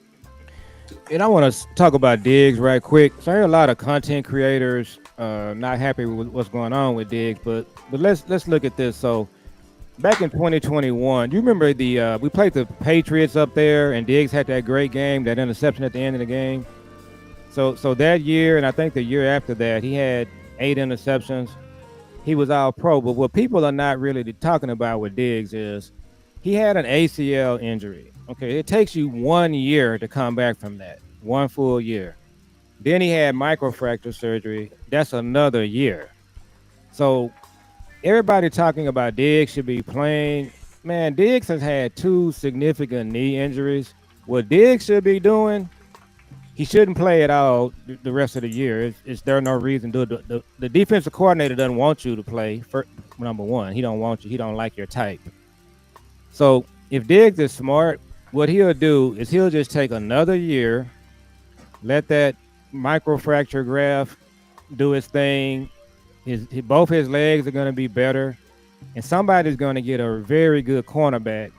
And I want to talk about Diggs right quick. So I hear a lot of content creators not happy with what's going on with Diggs, but let's look at this. So back in 2021, you remember we played the Patriots up there, and Diggs had that great game, that interception at the end of the game. So that year, and I think the year after that, he had 8 interceptions. He was all pro. But what people are not really talking about with Diggs is he had an ACL injury. Okay, it takes you 1 year to come back from that, 1 full year. Then he had microfracture surgery. That's another year. So everybody talking about Diggs should be playing. Man, Diggs has had 2 significant knee injuries. What Diggs should be doing, he shouldn't play at all the rest of the year. There's no reason to do it. The defensive coordinator doesn't want you to play. For number one, he don't want you. He don't like your type. So if Diggs is smart, what he'll do is he'll just take another year, let that microfracture graft do its thing. Both his legs are going to be better, and somebody's going to get a very good cornerback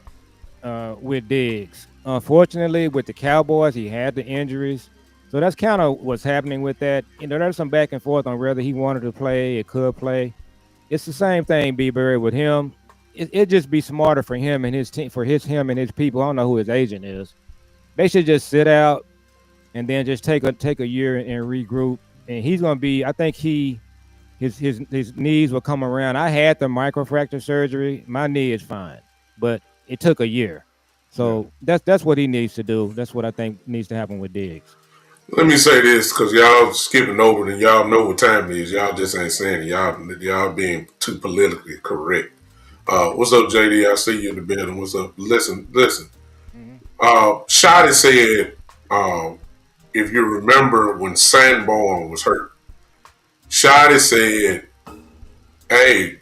with Diggs. Unfortunately, with the Cowboys, he had the injuries. So that's kind of what's happening with that. There's some back and forth on whether he wanted to play, it could play. It's the same thing, B-Berry, with him. It'd just be smarter for him and his team, him and his people. I don't know who his agent is. They should just sit out and then just take a year and regroup. And he's going to be, I think his knees will come around. I had the microfracture surgery. My knee is fine, but it took a year. So that's what he needs to do. That's what I think needs to happen with Diggs. Let me say this, because y'all skipping over and y'all know what time it is. Y'all just ain't saying it. Y'all being too politically correct. What's up, JD? I see you in the building. What's up? Listen. Mm-hmm. Shotty said, if you remember when Sanborn was hurt, Shotty said, hey,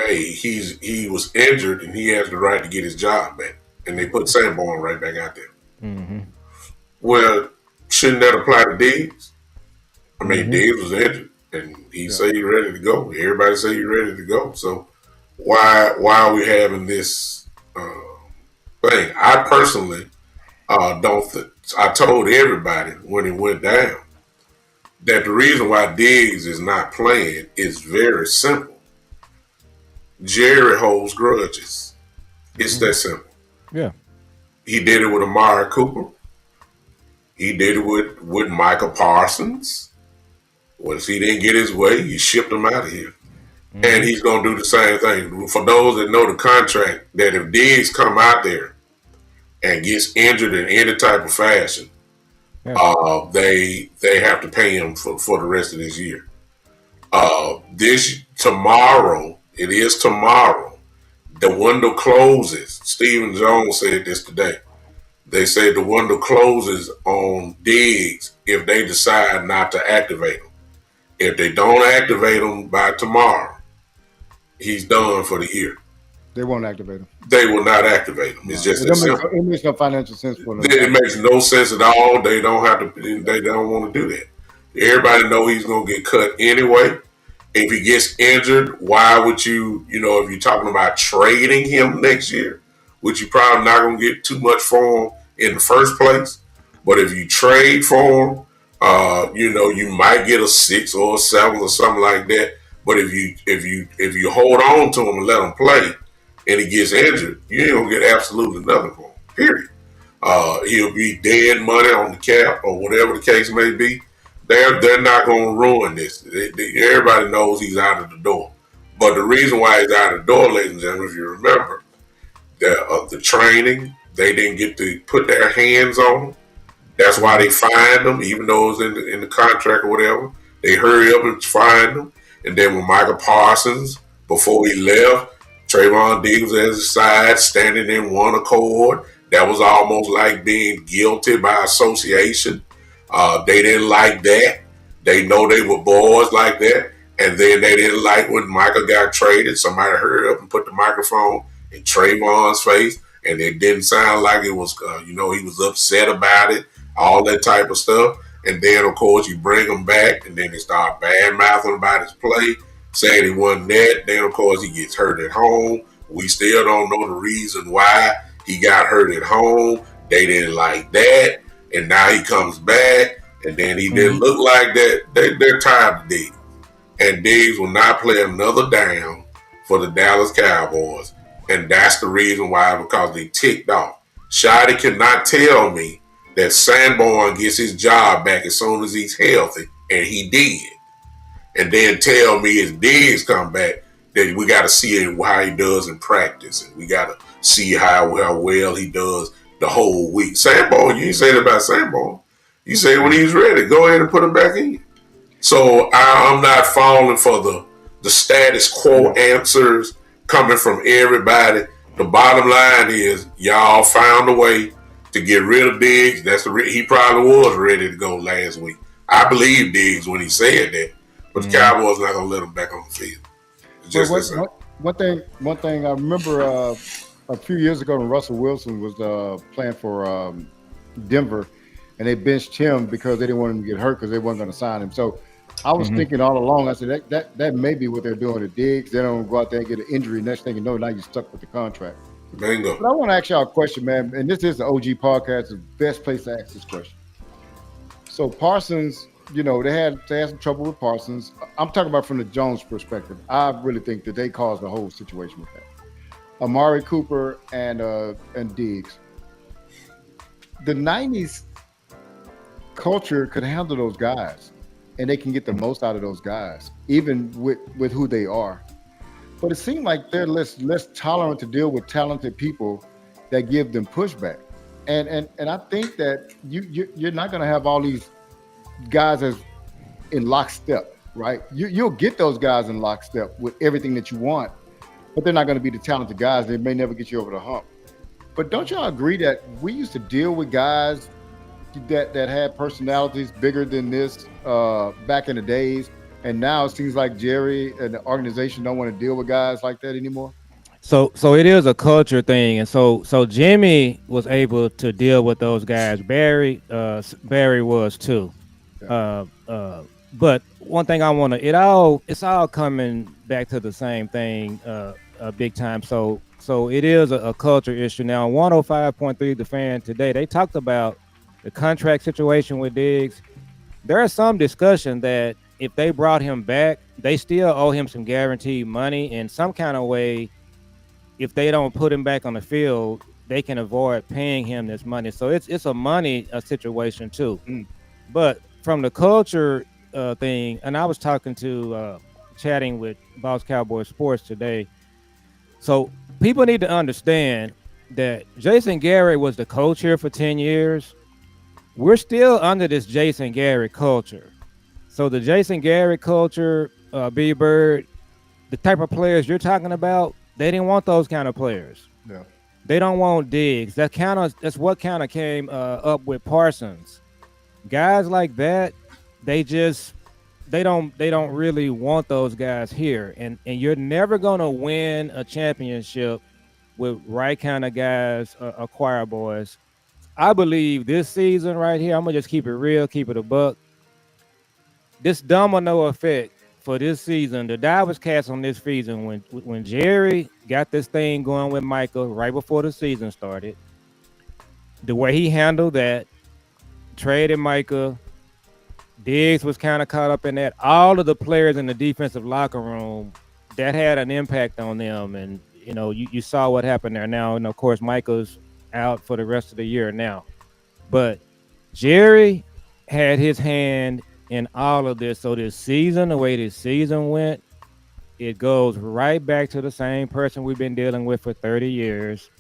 he was injured and he has the right to get his job back. And they put Sanborn right back out there. Mm-hmm. Well, shouldn't that apply to Diggs? I mean, Diggs was injured and he said he's ready to go. Everybody say he's ready to go. So why are we having this thing? I personally don't think. I told everybody when it went down that the reason why Diggs is not playing is very simple. Jerry holds grudges. It's that simple. Yeah. He did it with Amari Cooper. He did it with Michael Parsons. Once he didn't get his way, he shipped him out of here. Mm-hmm. And he's going to do the same thing. For those that know the contract, that if Diggs come out there and gets injured in any type of fashion, Yeah. they have to pay him for the rest of this year. This tomorrow, it is tomorrow. The window closes. Stephen Jones said this today. They say the window closes on Diggs if they decide not to activate him. If they don't activate him by tomorrow, he's done for the year. They won't activate him. They will not activate him. It's No. just that simple. It makes no financial sense for them. It makes no sense at all. They don't have to. They don't want to do that. Everybody know he's gonna get cut anyway. If he gets injured, why would you? You know, if you're talking about trading him next year, which you probably not gonna get too much for him in the first place. But if you trade for him, you know, you might get a 6 or a 7 or something like that. But if you hold on to him and let him play, and he gets injured, you ain't gonna get absolutely nothing for him. Period. He'll be dead money on the cap or whatever the case may be. They're not gonna ruin this. Everybody knows he's out of the door. But the reason why he's out of the door, ladies and gentlemen, if you remember, the training, they didn't get to put their hands on him. That's why they fined him, even though it was in the contract or whatever. They hurry up and find him. And then when Michael Parsons, before he left, Trayvon Diggs was at his side, standing in one accord. That was almost like being guilty by association. They didn't like that. They know they were boys like that. And then they didn't like when Michael got traded. Somebody hurried up and put the microphone in Trayvon's face. And it didn't sound like it was, he was upset about it, all that type of stuff. And then, of course, you bring him back, and then they start bad-mouthing about his play, saying he wasn't that. Then, of course, he gets hurt at home. We still don't know the reason why he got hurt at home. They didn't like that. And now he comes back, and then he didn't look like that. They're tired of Diggs. And Diggs will not play another down for the Dallas Cowboys. And that's the reason why, because they ticked off. Shotty cannot tell me that Sanborn gets his job back as soon as he's healthy, and he did. And then tell me as Diggs come back that we got to see how he does in practice, and we got to see how well he does the whole week. Sanborn, you ain't saying about Sanborn. You say when he's ready, go ahead and put him back in. So I'm not falling for the status quo answers coming from everybody. The bottom line is y'all found a way to get rid of Diggs. He probably was ready to go last week. I believe Diggs when he said that, but the Cowboys not gonna let him back on the field. Just one thing I remember a few years ago when Russell Wilson was playing for Denver, and they benched him because they didn't want him to get hurt because they weren't going to sign him. So I was thinking all along, I said that may be what they're doing to Diggs. They don't go out there and get an injury. Next thing you know, now you're stuck with the contract. Bingo. But I want to ask y'all a question, man. And this is the OG podcast, the best place to ask this question. So Parsons, they had some trouble with Parsons. I'm talking about from the Jones perspective. I really think that they caused the whole situation with that. Amari Cooper and Diggs. The 90s culture could handle those guys, and they can get the most out of those guys, even with who they are. But it seemed like they're less tolerant to deal with talented people that give them pushback. And I think that you're not going to have all these guys as in lockstep, right? You'll get those guys in lockstep with everything that you want, but they're not going to be the talented guys. They may never get you over the hump. But don't y'all agree that we used to deal with guys that had personalities bigger than this back in the days? And now it seems like Jerry and the organization don't want to deal with guys like that anymore. So it is a culture thing, and so Jimmy was able to deal with those guys. Barry was too. Yeah. But one thing I want to, it's all coming back to the same thing, big time. So it is a culture issue now. 105.3 The Fan today, they talked about the contract situation with Diggs. There is some discussion that if they brought him back, they still owe him some guaranteed money in some kind of way. If they don't put him back on the field, they can avoid paying him this money. So it's a money situation too. But from the culture thing, and I was chatting with Boss Cowboy Sports today. So people need to understand that Jason Garrett was the coach here for 10 years. We're still under this Jason Garrett culture. So the Jason Garrett culture, B Bird, the type of players you're talking about, they didn't want those kind of players. Yeah. They don't want Diggs. That's what kind of came up with Parsons. Guys like that, they just they don't really want those guys here. And you're never gonna win a championship with right kind of guys, acquire boys. I believe this season right here, I'm gonna just keep it real, keep it a buck. This domino effect for this season, the die was cast on this season when Jerry got this thing going with Michael right before the season started. The way he handled that, traded Micah, Diggs was kind of caught up in that. All of the players in the defensive locker room, that had an impact on them. And, you saw what happened there now. And of course, Micah's out for the rest of the year now. But Jerry had his hand in all of this. So this season, the way this season went, it goes right back to the same person we've been dealing with for 30 years.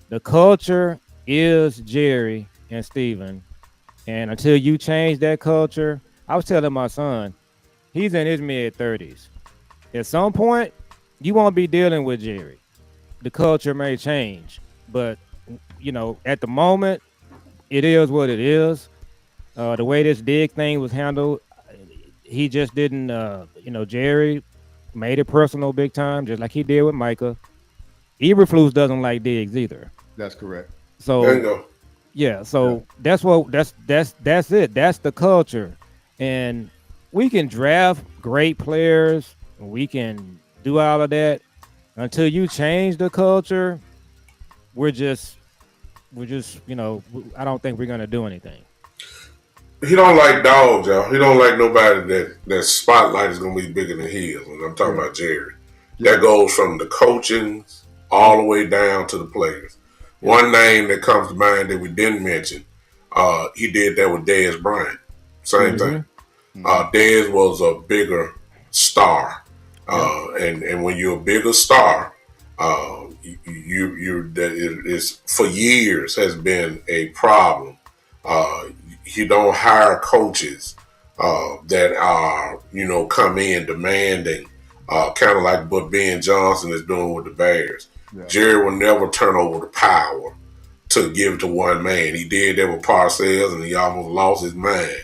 The culture is Jerry and Steven. And until you change that culture, I was telling my son, he's in his mid 30s. At some point, you won't be dealing with Jerry. The culture may change, but at the moment, it is what it is. The way this dig thing was handled, he just didn't. Jerry made it personal big time, just like he did with Micah. Eberflus doesn't like Diggs either. That's correct. There you So go. yeah, so that's it. That's the culture, and we can draft great players. We can do all of that until you change the culture. We're just I don't think we're gonna do anything. He don't like dogs, y'all. He don't like nobody that spotlight is gonna be bigger than his. And I'm talking about Jerry. Yeah. That goes from the coaching all the way down to the players. One name that comes to mind that we didn't mention, he did that with Dez Bryant. Same thing. Dez was a bigger star, and when you're a bigger star, that is for years has been a problem. You don't hire coaches that are come in demanding, kind of like what Ben Johnson is doing with the Bears. Yeah. Jerry will never turn over the power to give it to one man. He did that with Parcells, and he almost lost his mind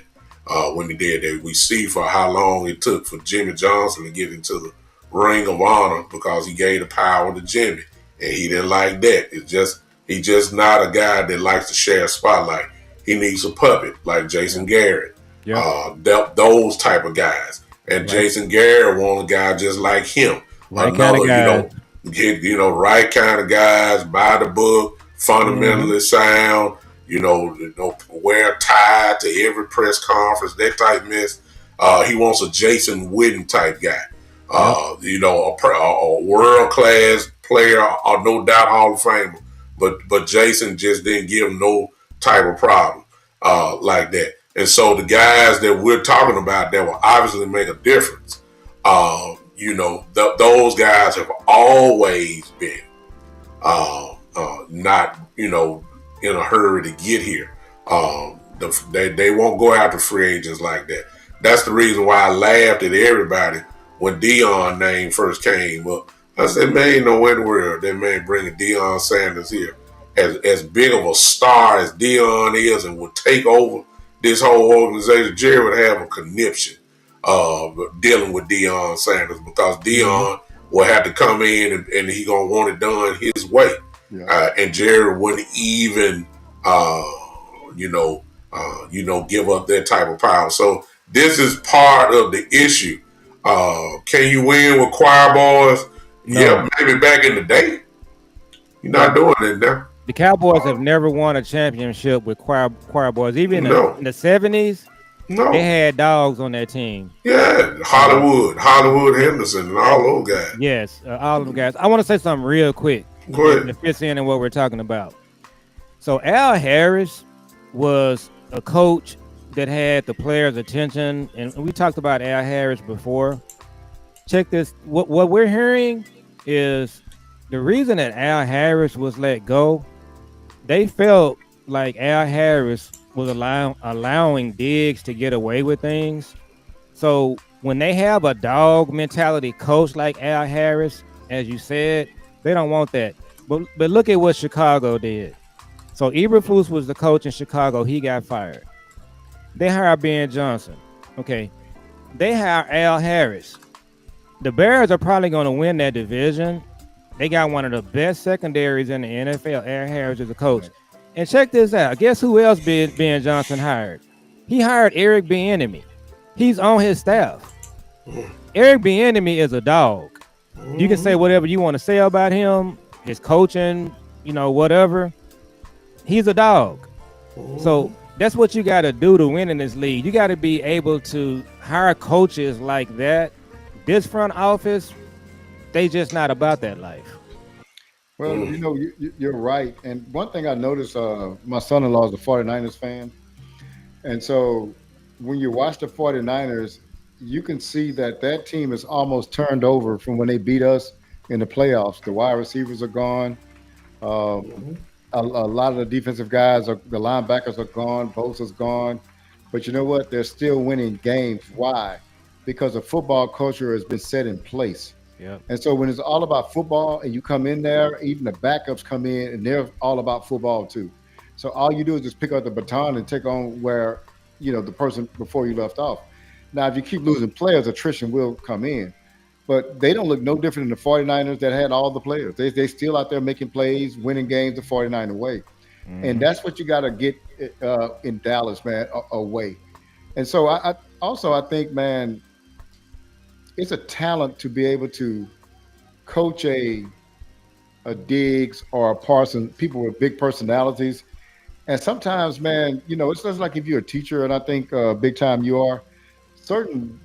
when he did that. We see for how long it took for Jimmy Johnson to get into the Ring of Honor because he gave the power to Jimmy, and he didn't like that. He's just not a guy that likes to share a spotlight. He needs a puppet like Jason Garrett. Yeah. Those type of guys. And Jason Garrett wants a guy just like him. Right kind of guy. Right kind of guys, by the book, fundamentally sound, wear a tie to every press conference, that type mess. He wants a Jason Witten type guy. A world class player, or no doubt Hall of Famer. But Jason just didn't give him no type of problem like that. And so the guys that we're talking about that will obviously make a difference, those guys have always been not, in a hurry to get here. They won't go after free agents like that. That's the reason why I laughed at everybody when Deion name first came up. I said, man, ain't no way in the world that man bringing Deion Sanders here. As big of a star as Deion is and would take over this whole organization, Jerry would have a conniption dealing with Deion Sanders because Deion will have to come in and he gonna want it done his way. Yeah. And Jerry wouldn't even give up that type of power. So this is part of the issue. Can you win with choir boys? No. Yeah, maybe back in the day. You're not doing it now. The Cowboys have never won a championship with choir boys. Even in the 70s, they had dogs on their team. Yeah, Hollywood Henderson, and all those guys. Yes, all of them guys. I want to say something real quick. Go ahead. That fits in what we're talking about. So Al Harris was a coach that had the players' attention, and we talked about Al Harris before. Check this. What we're hearing is the reason that Al Harris was let go they felt like Al Harris was allowing Diggs to get away with things. So when they have a dog mentality coach like Al Harris, as you said, they don't want that. But look at what Chicago did. So Eberflus was the coach in Chicago. He got fired. They hired Ben Johnson. Okay. They hired Al Harris. The Bears are probably going to win that division. They got one of the best secondaries in the NFL. Al Harris is the coach. And check this out. Guess who else Ben Johnson hired? He hired Eric Bieniemy. He's on his staff. Eric Bieniemy is a dog. You can say whatever you want to say about him, his coaching, whatever. He's a dog. So that's what you got to do to win in this league. You got to be able to hire coaches like that. This front office, they just not about that life. Well, you're right. And one thing I noticed, my son-in-law is a 49ers fan. And so when you watch the 49ers, you can see that that team is almost turned over from when they beat us in the playoffs. The wide receivers are gone. Um, a lot of the defensive guys the linebackers are gone. Bosa's gone. But you know what? They're still winning games. Why? Because the football culture has been set in place. Yep. And so when it's all about football and you come in there, even the backups come in and they're all about football too. So all you do is just pick up the baton and take on where, the person before you left off. Now, if you keep losing players, attrition will come in. But they don't look no different than the 49ers that had all the players. They still out there making plays, winning games the 49er way. And that's what you got to get in Dallas, man, away. And so I think, man, it's a talent to be able to coach a Diggs or a Parson, people with big personalities. And sometimes, man, it's just like if you're a teacher, and I think big time you are,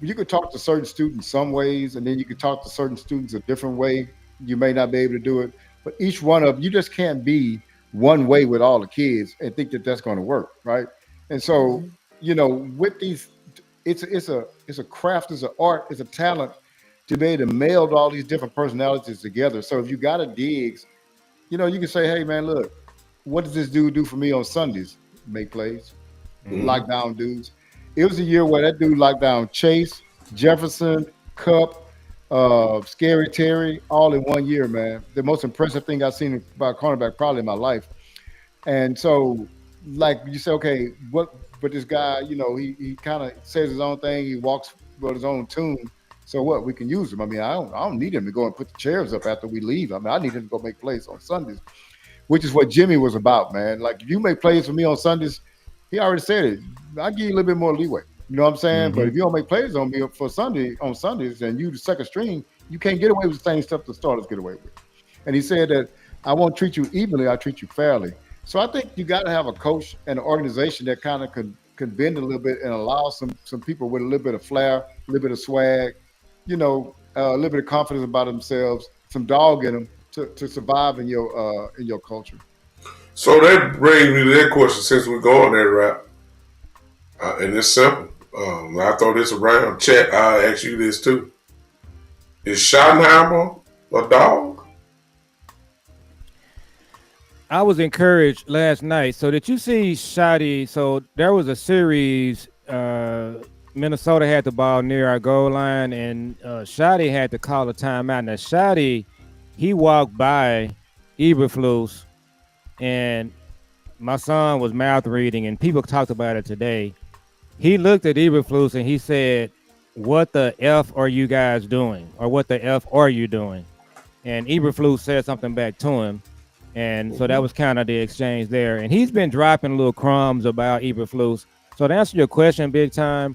you could talk to certain students some ways, and then you could talk to certain students a different way. You may not be able to do it, but each one of you just can't be one way with all the kids and think that that's going to work, right? And so, with these, it's a craft, it's an art, it's a talent to be able to meld all these different personalities together. So if you got a Diggs, you can say, hey man, look, what does this dude do for me on Sundays? Make plays, lock down dudes. It was a year where that dude locked down Chase, Jefferson, Cup, Scary Terry, all in one year, man. The most impressive thing I've seen about cornerback probably in my life. And so, like you say, okay, but this guy, he kind of says his own thing. He walks with his own tune. So what? We can use him. I mean, I don't need him to go and put the chairs up after we leave. I mean, I need him to go make plays on Sundays, which is what Jimmy was about, man. Like, if you make plays for me on Sundays, he already said it. I'll give you a little bit more leeway. You know what I'm saying? But if you don't make plays on me on Sundays, and you the second string, you can't get away with the same stuff the starters get away with. And he said that I won't treat you evenly, I treat you fairly. So I think you got to have a coach and an organization that kind of can bend a little bit and allow some people with a little bit of flair, a little bit of swag, a little bit of confidence about themselves, some dog in them to survive in your culture. So that brings me to that question since we're going there, right? And it's simple. I throw this around. Chat, I'll ask you this too. Is Schottenheimer a dog? I was encouraged last night. So did you see Shotty? So there was a series. Minnesota had the ball near our goal line, and Shotty had to call a timeout. Now Shotty, he walked by Eberflus, and my son was mouth reading, and people talked about it today. He looked at Eberflus and he said, "What the F are you guys doing?" Or "What the F are you doing?" And Eberflus said something back to him. And so that was kind of the exchange there. And he's been dropping little crumbs about Eberflus. So to answer your question, big time,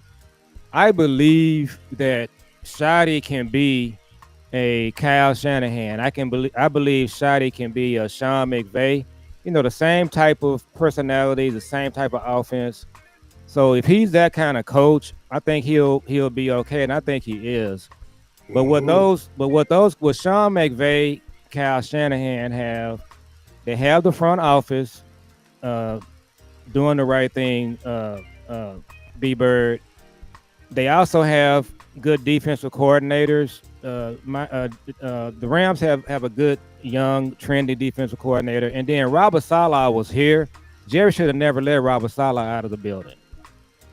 I believe that Shotty can be a Kyle Shanahan. I believe Shotty can be a Sean McVay. The same type of personality, the same type of offense. So if he's that kind of coach, I think he'll be okay, and I think he is. But what Sean McVay, Kyle Shanahan have, they have the front office doing the right thing. B Bird. They also have good defensive coordinators. The Rams have a good young trendy defensive coordinator, and then Robert Saleh was here. Jerry should have never let Robert Saleh out of the building.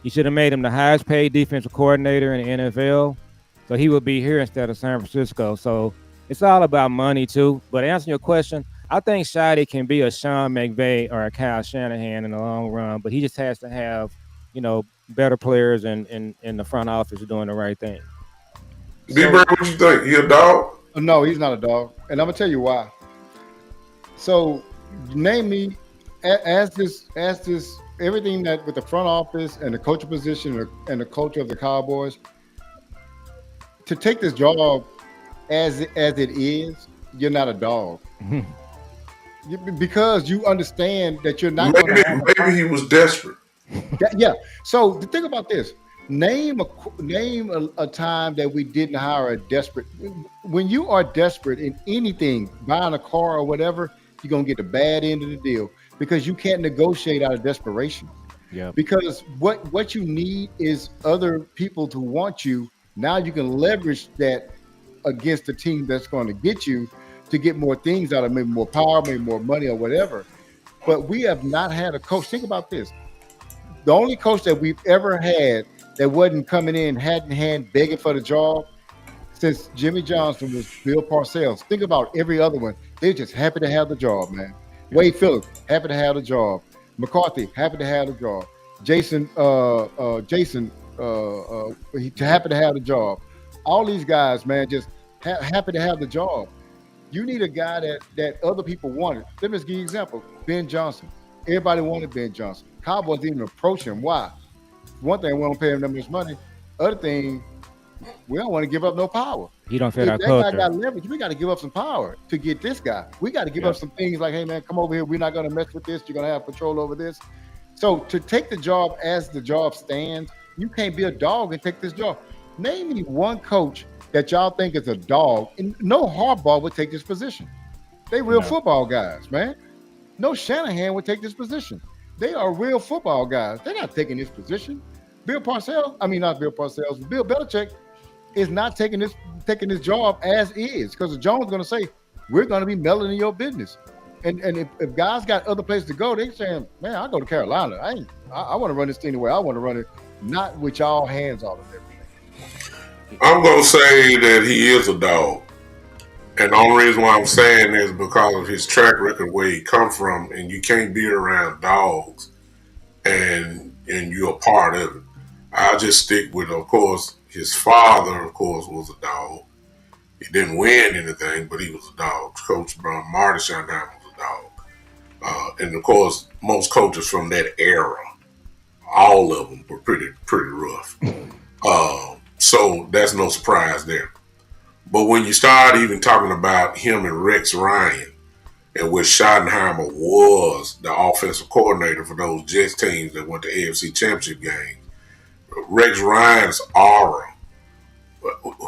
He should have made him the highest paid defensive coordinator in the NFL, so he would be here instead of San Francisco. So it's all about money too. But answering your question, I think Shady can be a Sean McVay or a Kyle Shanahan in the long run, but he just has to have, better players in the front office doing the right thing. D-Bird, So what you think? He a dog? no, he's not a dog, and I'm gonna tell you why. So name me as this everything that with the front office and the coaching position and the culture of the Cowboys to take this job as it is. You're not a dog because you understand that you're not going to Maybe have maybe he was desperate. yeah. So the thing about this, name a time that we didn't hire a desperate. When you are desperate in anything, buying a car or whatever, you're gonna get the bad end of the deal because you can't negotiate out of desperation. Yep. Because what you need is other people to want you. Now you can leverage that against the team that's going to get you to get more things out of maybe more power, maybe more money or whatever. But we have not had a coach. Think about this. The only coach that we've ever had that wasn't coming in hand in hand begging for the job since Jimmy Johnson was Bill Parcells. Think about every other one. They're just happy to have the job, man. Yep. Wade Phillips, happy to have the job. McCarthy, happy to have the job. Jason, happy to have the job. All these guys, man, just happy to have the job. You need a guy that other people wanted. Let me just give you an example. Ben Johnson. Everybody wanted Ben Johnson. Cowboys didn't even approach him. Why? One thing, we don't pay him that much money. Other thing, we don't want to give up no power. He don't fit If our that guy culture. got leverage, we got to give up some power to get this guy. We got to give up Yep. some things like, hey man, come over here. We're not going to mess with this. You're going to have control over this. So to take the job as the job stands, you can't be a dog and take this job. Name me one coach that y'all think is a dog, and no hardball would take this position. They real No. football guys, man. No Shanahan would take this position. They are real football guys. They're not taking this position. Bill Parcells, I mean not Bill Parcells, but Bill Belichick is not taking this job as is because Jones is going to say we're going to be meddling in your business. And if guys got other places to go, they saying, man, I go to Carolina. I want to run this thing the way I want to run it, not with y'all hands all of everything. I'm gonna say that he is a dog. And the only reason why I'm saying is because of his track record where he come from, and you can't be around dogs and you're a part of it. I'll just stick with, of course, his father, of course, was a dog. He didn't win anything, but he was a dog. Coach Marty Schottenheimer was a dog. And of course, most coaches from that era, all of them were pretty rough. So that's no surprise there. But when you start even talking about him and Rex Ryan, and where Schottenheimer was the offensive coordinator for those Jets teams that went to AFC Championship games, Rex Ryan's aura,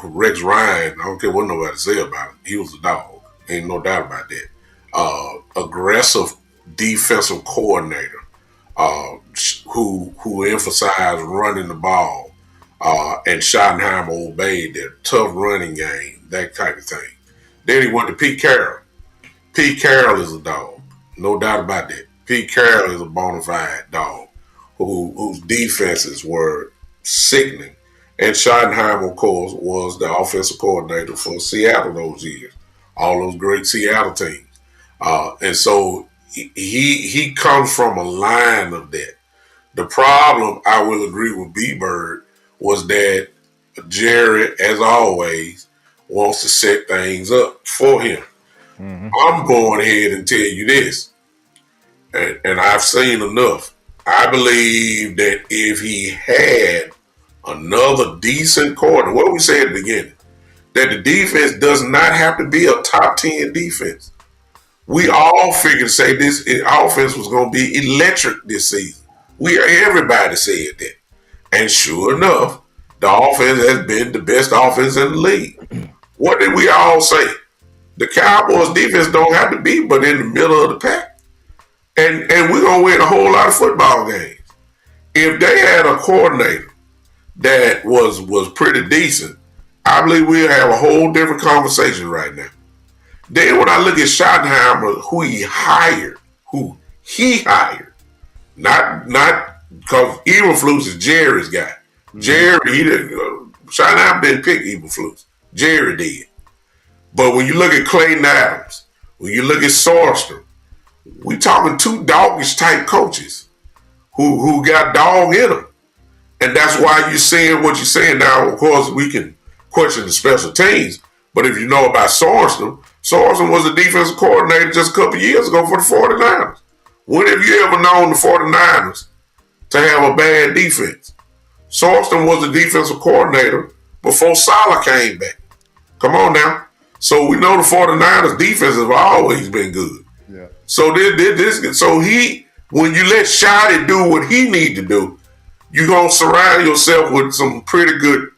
Rex Ryan, I don't care what nobody say about him, he was a dog. Ain't no doubt about that. Aggressive defensive coordinator who emphasized running the ball, and Schottenheimer obeyed that tough running game, that type of thing. Then he went to Pete Carroll. Pete Carroll is a dog, no doubt about that. Pete Carroll is a bona fide dog whose defenses were sickening. And Schottenheimer, of course, was the offensive coordinator for Seattle those years, all those great Seattle teams. And so he comes from a line of that. The problem, I will agree with B-Bird, was that Jerry, as always, wants to set things up for him. Mm-hmm. I'm going ahead and tell you this, and I've seen enough. I believe that if he had another decent quarter, what we said at the beginning, that the defense does not have to be a top 10 defense. We all figured to say this offense was going to be electric this season. Everybody said that. And sure enough, the offense has been the best offense in the league. What did we all say? The Cowboys defense don't have to be but in the middle of the pack. And we're going to win a whole lot of football games. If they had a coordinator that was pretty decent, I believe we'll have a whole different conversation right now. Then when I look at Schottenheimer, who he hired, not because Eberflus is Jerry's guy. Jerry, he didn't. Schottenheimer didn't pick Eberflus. Jerry did. But when you look at Clayton Adams, when you look at Sorster, we talking two doggish type coaches who got dog in them. And that's why you're saying what you're saying now. Of course, we can question the special teams, but if you know about Sorensen was the defensive coordinator just a couple years ago for the 49ers. When have you ever known the 49ers to have a bad defense? Sorensen was the defensive coordinator before Saleh came back. Come on now. So we know the 49ers defense have always been good. Yeah. So when you let Shotty do what he need to do, you're going to surround yourself with some pretty good,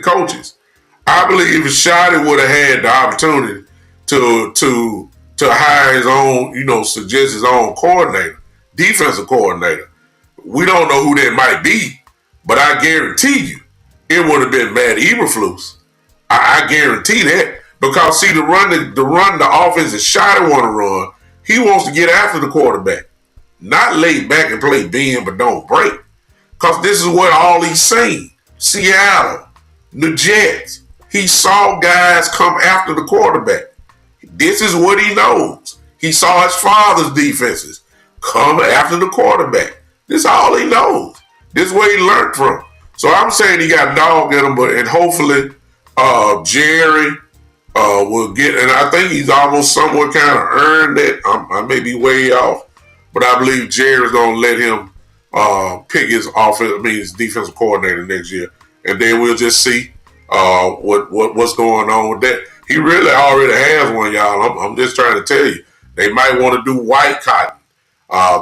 coaches. I believe if Shotty would have had the opportunity to hire his own, suggest his own coordinator, defensive coordinator, we don't know who that might be, but I guarantee you it would have been Matt Eberflus. I guarantee that. Because see, to run the offense that Shotty want to run, he wants to get after the quarterback. Not lay back and play bend but don't break. Because this is what all he's saying. Seattle, the Jets. He saw guys come after the quarterback. This is what he knows. He saw his father's defenses come after the quarterback. This is all he knows. This is where he learned from. So I'm saying he got dog in him, and hopefully Jerry will get, and I think he's almost somewhat kind of earned it. I may be way off, but I believe Jerry's going to let him pick his his defensive coordinator next year, and then we'll just see what's going on with that. He really already has one, y'all. I'm just trying to tell you. They might want to do White Cotton.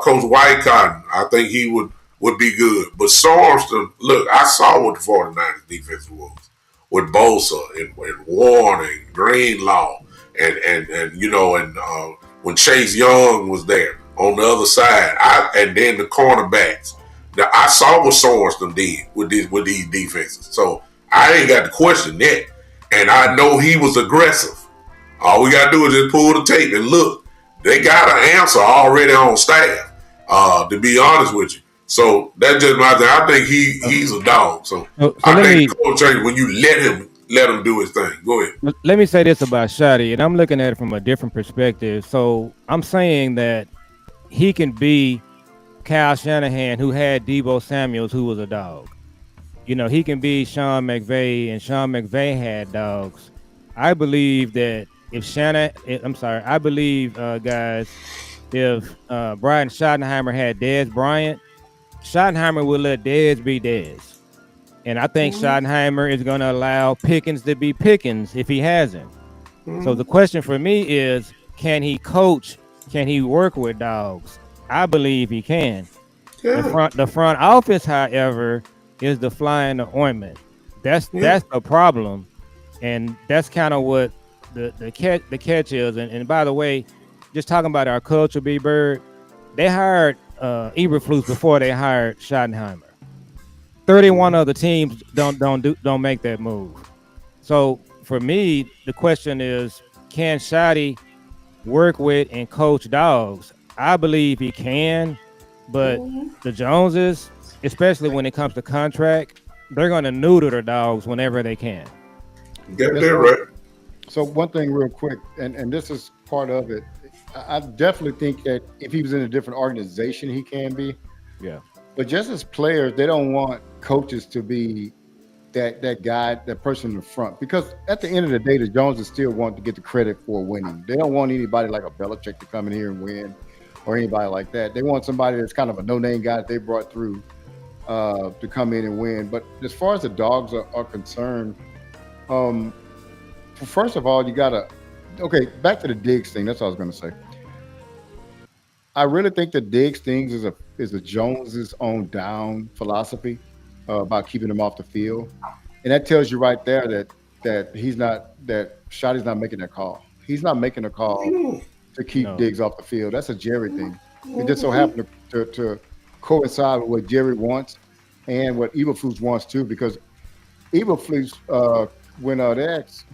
Coach White Cotton, I think he would be good. But Sorensen, look, I saw what the 49ers defense was with Bosa and Warren and Greenlaw and when Chase Young was there on the other side, and then the cornerbacks. Now, I saw what Sorensen did with these defenses. So I ain't got to question that. And I know he was aggressive. All we got to do is just pull the tape and look. They got an answer already on staff, to be honest with you. So that's just my thing. I think he's a dog. So I think Coach Chase, when you let him do his thing. Go ahead. Let me say this about Shotty, and I'm looking at it from a different perspective. So I'm saying that he can be Kyle Shanahan, who had Deebo Samuels, who was a dog. He can be Sean McVay, and Sean McVay had dogs. I believe that guys, if Brian Schottenheimer had Dez Bryant, Schottenheimer would let Dez be Dez. And I think Schottenheimer is going to allow Pickens to be Pickens if he has him. So the question for me is, can he coach? Can he work with dogs? I believe he can. Yeah. The front office, however, is the fly in the ointment. That's the problem. And that's kind of what the catch is. And by the way, just talking about our culture, B Bird, they hired Eberflus before they hired Schottenheimer. 31 other teams don't make that move. So for me, the question is, can Shotty work with and coach dogs? I believe he can, but the Joneses, especially when it comes to contract, they're going to neuter their dogs whenever they can. Get that right. So one thing real quick, and this is part of it, I definitely think that if he was in a different organization, he can be. Yeah. But just as players, they don't want coaches to be that guy, that person in the front. Because at the end of the day, the Joneses still want to get the credit for winning. They don't want anybody like a Belichick to come in here and win or anybody like that. They want somebody that's kind of a no-name guy that they brought through to come in and win. But as far as the dogs are concerned, first of all, you got to – okay, back to the Diggs thing. That's what I was going to say. I really think the Diggs thing is a Jones's own down philosophy about keeping him off the field, and that tells you right there that Shotty's not making that call. He's not making a call to keep Diggs off the field. That's a Jerry thing. It just so happened to coincide with what Jerry wants. and what Eberflus wants too, because Eberflus, when they asked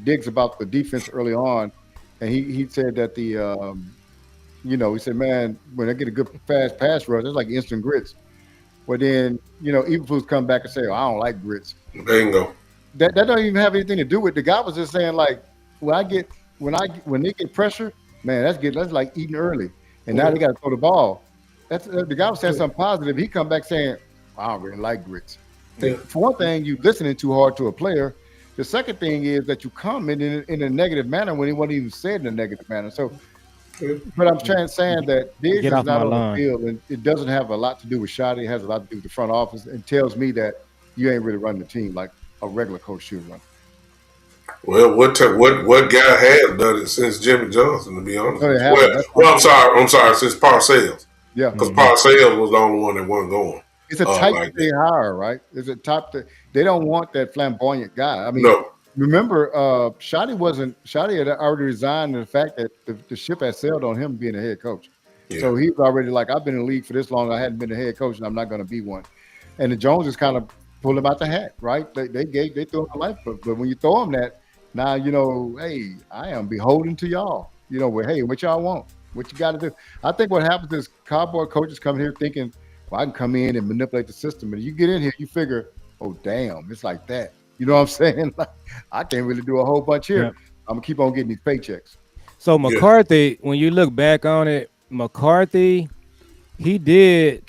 Diggs about the defense early on, and he said that he said, man, when I get a good fast pass rush, it's like instant grits. Well, then, Eberflus come back and say, oh, I don't like grits. Bingo. That don't even have anything to do with it. The guy was just saying like, when they get pressure, man, that's like eating early, and now they got to throw the ball. That's the guy was saying something positive. He come back saying, I don't really like grits. Yeah. For one thing, you listening too hard to a player. The second thing is that you comment in a negative manner when he wasn't even said in a negative manner. So, but I'm saying that Diggs Get is off not my on lawn. the field, and it doesn't have a lot to do with Shotty. It has a lot to do with the front office, and tells me that you ain't really running the team like a regular coach should run. Well, what guy has done it since Jimmy Johnson? To be honest No, with they you. haven't. That's what I'm saying. I'm sorry, since Parcells, Yeah, because Parcells was the only one that wasn't going it's a type that like they that. hire, right? It's a type that they don't want that flamboyant guy. I mean, No, remember, Shotty had already resigned, and the fact that the ship had sailed on him being a head coach. yeah, So he's already like, I've been in the league for this long. I hadn't been a head coach, and I'm not going to be one. And the Joneses kind of pulled him out the hat, right? They threw him a life, but when you throw him that, now hey, I am beholden to y'all. Hey, what y'all want? What you got to do? I think what happens is Cowboy coaches come here thinking, well, I can come in and manipulate the system, and you get in here, you figure, oh damn, it's like that. You know what I'm saying? Like, I can't really do a whole bunch here. Yep. I'm gonna keep on getting these paychecks. So yeah, McCarthy, when you look back on it, McCarthy, he did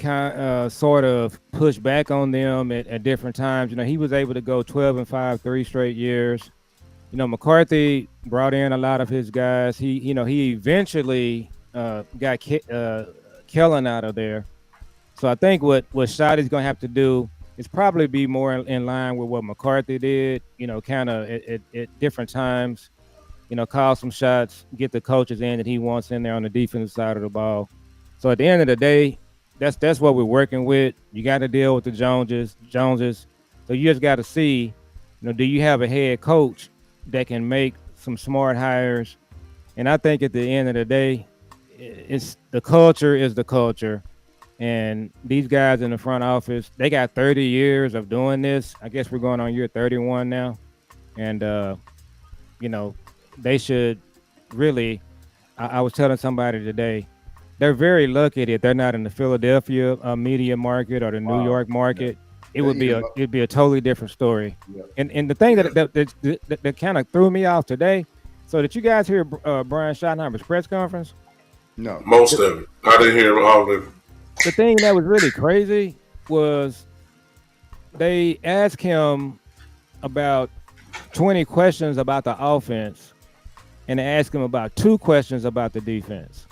sort of push back on them at different times. He was able to go 12-5 3 straight years. McCarthy brought in a lot of his guys. He eventually got Kellen out of there. So I think what Shotty's going to have to do is probably be more in line with what McCarthy did. Kind of at different times. Call some shots, get the coaches in that he wants in there on the defensive side of the ball. So at the end of the day, that's what we're working with. You got to deal with the Joneses. So you just got to see, do you have a head coach that can make some smart hires? And I think at the end of the day, it's the culture is the culture. And these guys in the front office, they got 30 years of doing this. I guess we're going on year 31 now. And, they should really, I was telling somebody today, they're very lucky that they're not in the Philadelphia media market or the New Wow. York market. It They would eat be 'em up. it'd be a totally different story. Yeah. And the thing that kind of threw me off today. So did you guys hear Brian Schottenheimer's press conference? No. most of it. I didn't hear all of it. The thing that was really crazy was they asked him about 20 questions about the offense, and they asked him about 2 questions about the defense.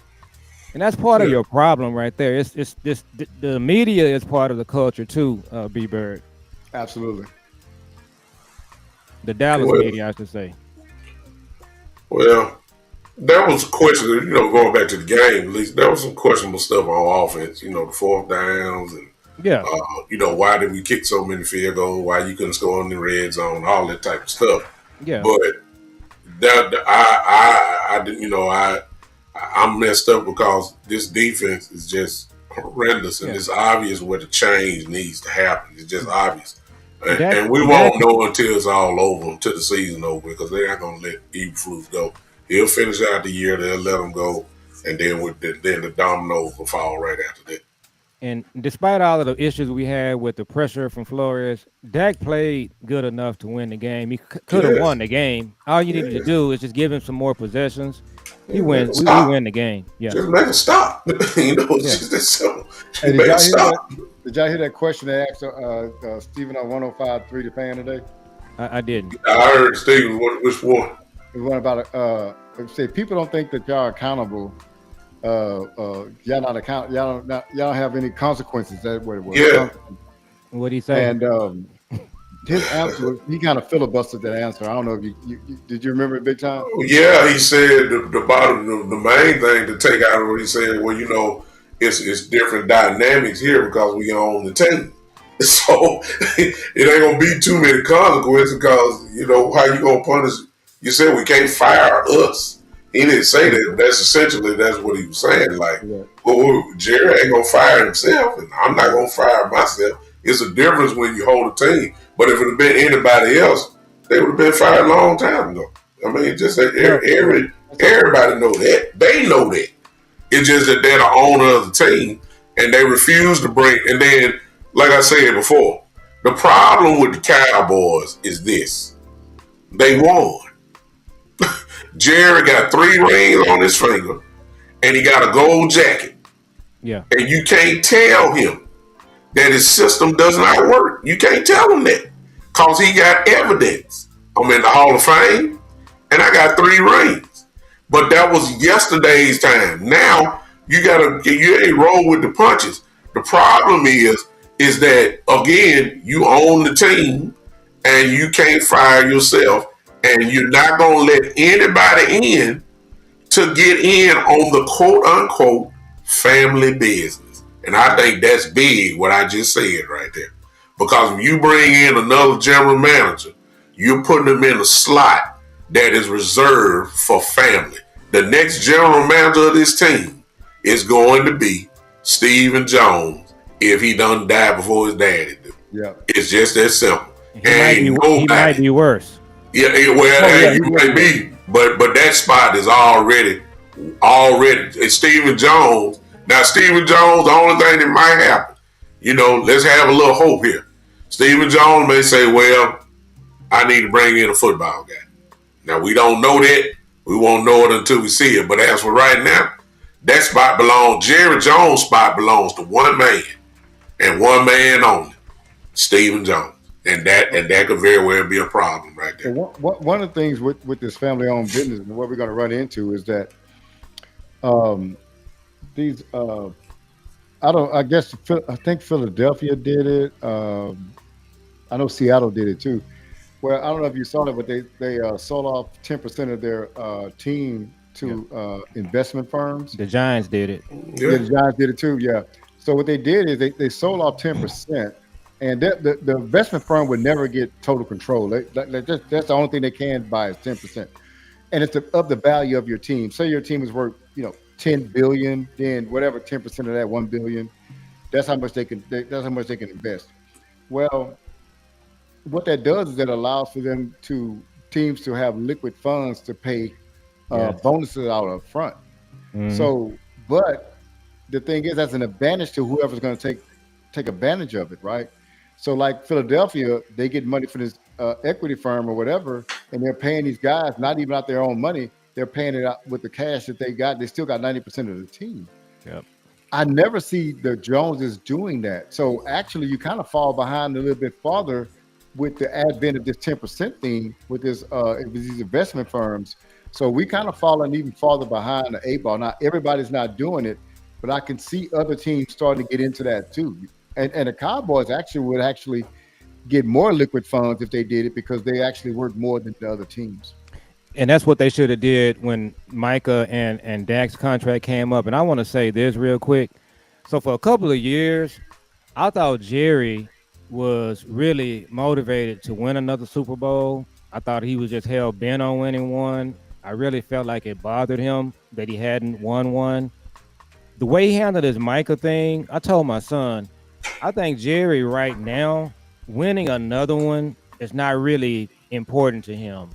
And that's part of Yeah. your problem right there. It's this the media is part of the culture too, B Bird. Absolutely. The Dallas Well, media, I should say. well, that was a question. Going back to the game, at least there was some questionable stuff on offense. The fourth downs and Yeah. why did we kick so many field goals? Why you couldn't score in the red zone? All that type of stuff. Yeah. But that I didn't. I'm messed up because this defense is just horrendous, and Yeah. it's obvious where the change needs to happen. It's just obvious, and, That and we that won't know until it's all over, until the season over, because they're not gonna let Eberflus go. He'll finish out the year, they'll let him go, and then then the dominoes will fall right after that. and despite all of the issues we had with the pressure from Flores, Dak played good enough to win the game. He could have Yes. won the game. All you needed to Yes. do is just give him some more possessions. He Yeah, make wins. it We stop. win the game. Yeah. Just make it stop. It's Yeah. just that simple. Just Hey, make it stop. did y'all hear that question they asked Stephen on 105.3 the fan today? I didn't. I heard Steven. Which one? It was one about say people don't think that y'all are accountable. Y'all not account. Y'all don't have any consequences. That's what it was. Yeah. What'd he say? And his answer was, he kind of filibustered that answer. I don't know if you did you remember it big time? Yeah, he said the bottom, the main thing to take out of what he said, well, it's different dynamics here because we own the team. So it ain't gonna be too many consequences because how you gonna punish? You said we can't fire us. He didn't say that. That's what he was saying. Like, Yeah. well, Jerry ain't gonna fire himself, and I'm not gonna fire myself. It's a difference when you hold a team. But if it had been anybody else, they would have been fired a long time ago. I mean, just everybody know that. They know that. It's just that they're the owner of the team, and they refuse to bring. And then, like I said before, the problem with the Cowboys is this: they won. Jerry got 3 rings on his finger, and he got a gold jacket. Yeah. And you can't tell him that his system does not work. You can't tell him that, because he got evidence. I'm in the Hall of Fame, and I got 3 rings. But that was yesterday's time. Now you ain't roll with the punches. The problem is that, again, you own the team and you can't fire yourself, and you're not gonna let anybody in to get in on the quote unquote family business. And I think that's big, what I just said right there. Because when you bring in another general manager, you're putting them in a slot that is reserved for family. The next general manager of this team is going to be Stephen Jones, if he done died before his daddy do. Yeah. It's just that simple. He might be worse. Yeah, he might be. But that spot is already. It's Stephen Jones. Now, Stephen Jones, the only thing that might happen, let's have a little hope here. Stephen Jones may say, well, I need to bring in a football guy. Now, we don't know that. We won't know it until we see it. But as for right now, that spot Jerry Jones' spot belongs to one man, and one man only, Stephen Jones. And that could very well be a problem right there. One of the things with this family-owned business and what we're going to run into is that I think Philadelphia did it. I know Seattle did it too. Well, I don't know if you saw that, but they sold off 10% of their team to investment firms. The Giants did it. Yeah, the Giants did it too. Yeah. So what they did is they sold off 10%, and the investment firm would never get total control. That's the only thing they can buy is 10%, and it's of the value of your team. Say your team is worth $10 billion, then whatever 10% of that $1 billion, that's how much they can invest. Well, what that does is it allows for teams to have liquid funds to pay bonuses out up front. Mm-hmm. So, but the thing is, that's an advantage to whoever's going to take advantage of it, right? So, like Philadelphia, they get money for this equity firm or whatever, and they're paying these guys not even out their own money. They're paying it out with the cash that they got. They still got 90% of the team. Yep. I never see the Joneses doing that. So actually, you kind of fall behind a little bit farther with the advent of this 10% thing with these investment firms. So we kind of falling even farther behind the 8 ball. Now, everybody's not doing it, but I can see other teams starting to get into that too. And the Cowboys would get more liquid funds if they did it, because they actually work more than the other teams. And that's what they should have did when Micah and Dak's contract came up. And I want to say this real quick. So for a couple of years, I thought Jerry was really motivated to win another Super Bowl. I thought he was just hell bent on winning one. I really felt like it bothered him that he hadn't won one. The way he handled his Micah thing, I told my son, I think Jerry right now, winning another one is not really important to him.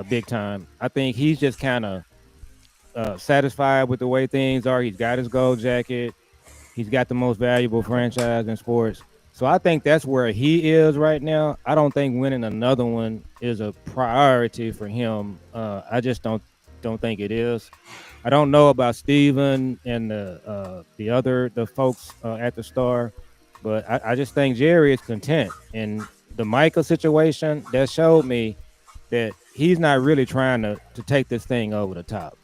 Big time. I think he's just kind of satisfied with the way things are. He's got his gold jacket. He's got the most valuable franchise in sports. So I think that's where he is right now. I don't think winning another one is a priority for him. I just don't think it is. I don't know about Steven and the folks at the Star, but I just think Jerry is content. And the Micah situation, that showed me that he's not really trying to take this thing over the top.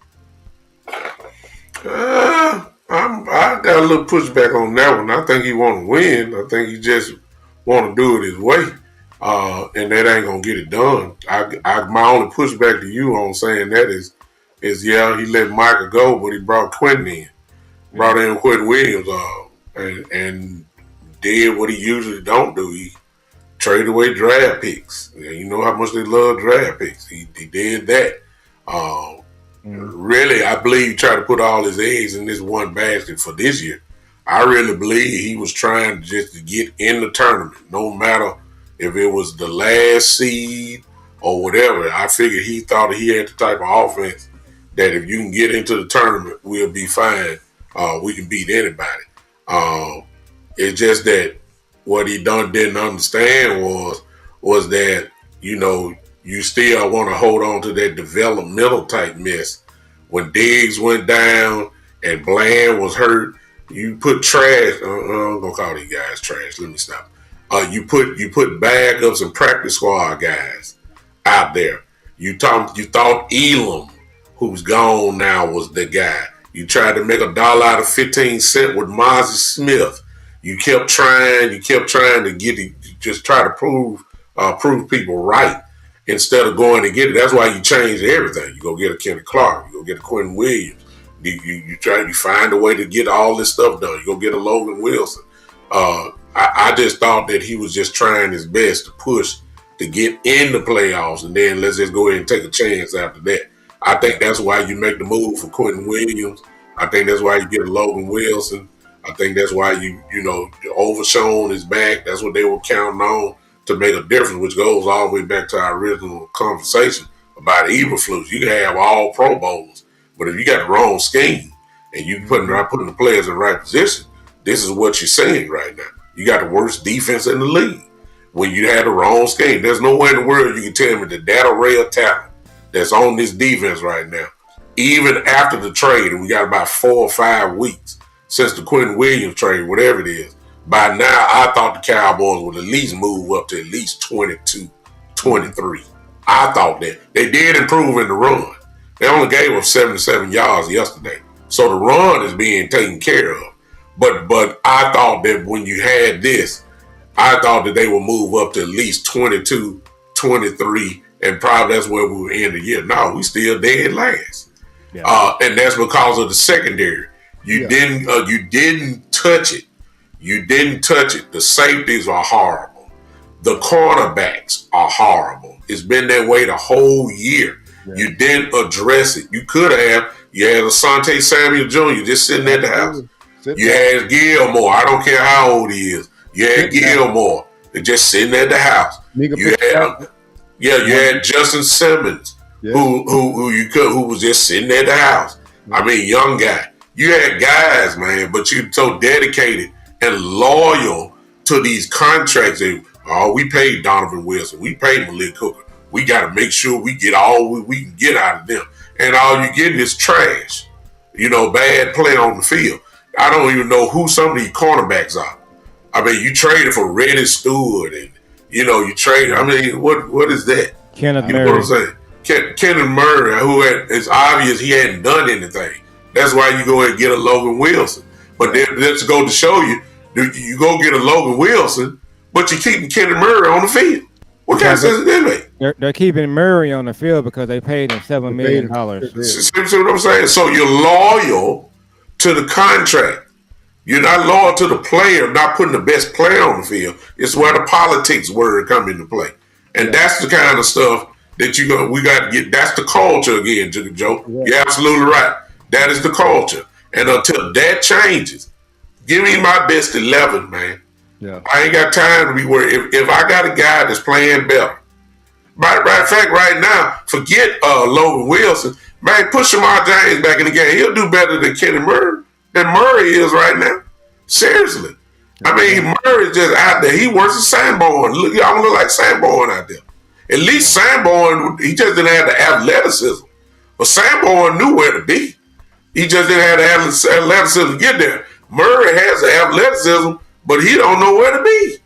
I got a little pushback on that one. I think he want to win. I think he just want to do it his way, and that ain't gonna get it done. My only pushback to you on saying that is he let Micah go, but he brought Quentin in, brought in Quentin Williams, and did what he usually don't do. He trade away draft picks. You know how much they love draft picks. He did that. Really, I believe he tried to put all his eggs in this one basket for this year. I really believe he was trying just to get in the tournament, no matter if it was the last seed or whatever. I figured he thought he had the type of offense that if you can get into the tournament, we'll be fine. We can beat anybody. It's just that what he didn't understand was that, you still want to hold on to that developmental type mess. When Diggs went down and Bland was hurt, you put trash. I'm gonna call these guys trash. Let me stop. You put backups and practice squad guys out there. You thought Elam, who's gone now, was the guy. You tried to make $1 out of 15 cents with Mozzie Smith. You kept trying to get it, just try to prove people right instead of going to get it. That's why you change everything. You go get a Kenny Clark. You go get a Quentin Williams. You find a way to get all this stuff done. You go get a Logan Wilson. I just thought that he was just trying his best to push to get in the playoffs, and then let's just go ahead and take a chance after that. I think that's why you make the move for Quentin Williams. I think that's why you get a Logan Wilson. I think that's why you Overshown is back. That's what they were counting on to make a difference, which goes all the way back to our original conversation about Eberflus. You can have all Pro Bowlers, but if you got the wrong scheme and you not putting the players in the right position, this is what you're seeing right now. You got the worst defense in the league when you had the wrong scheme. There's no way in the world you can tell me that array of talent that's on this defense right now, even after the trade, and we got about 4 or 5 weeks since the Quentin Williams trade, whatever it is, by now I thought the Cowboys would at least move up to at least 22, 23. I thought that. They did improve in the run. They only gave up 77 yards yesterday. So the run is being taken care of. But I thought that when you had this, I thought that they would move up to at least 22, 23, and probably that's where we will end the year. No, we still dead last. Yeah. And that's because of the secondary. You didn't touch it. You didn't touch it. The safeties are horrible. The cornerbacks are horrible. It's been that way the whole year. Yeah. You didn't address it. You could have. You had Asante Samuel Jr. just sitting at the house. You had Gilmore. I don't care how old he is. You had Gilmore just sitting at the house. You had Justin Simmons, who was just sitting at the house. I mean, young guy. You had guys, man, but you're so dedicated and loyal to these contracts. We paid Donovan Wilson. We paid Malik Hooker. We got to make sure we get all we can get out of them. And all you're getting is trash. Bad play on the field. I don't even know who some of these cornerbacks are. I mean, you traded for Reddish Stewart, and you traded. I mean, what is that? Kenneth Murray. You know what I'm saying? Kenneth Murray, it's obvious he hadn't done anything. That's why you go and get a Logan Wilson. But then let's go to show you, you go get a Logan Wilson, but you're keeping Kenneth Murray on the field. What kind of sense does that make? They're keeping Murray on the field because they paid him $7 million. See what I'm saying? So you're loyal to the contract. You're not loyal to the player, not putting the best player on the field. It's where the politics word come into play. And that's the kind of stuff that we got to get. That's the culture again, Joe. Yeah. You're absolutely right. That is the culture. And until that changes, give me my best 11, man. Yeah. I ain't got time to be worried. If I got a guy that's playing better, matter of fact, right now, forget Logan Wilson, man, put Shamar James back in the game. He'll do better than Murray is right now. Seriously. I mean, Murray's just out there. He works at Sanborn. Y'all look like Sanborn out there. At least Sanborn, he just didn't have the athleticism. But Sanborn knew where to be. He just didn't have the athleticism to get there. Murray has the athleticism, but he don't know where to be.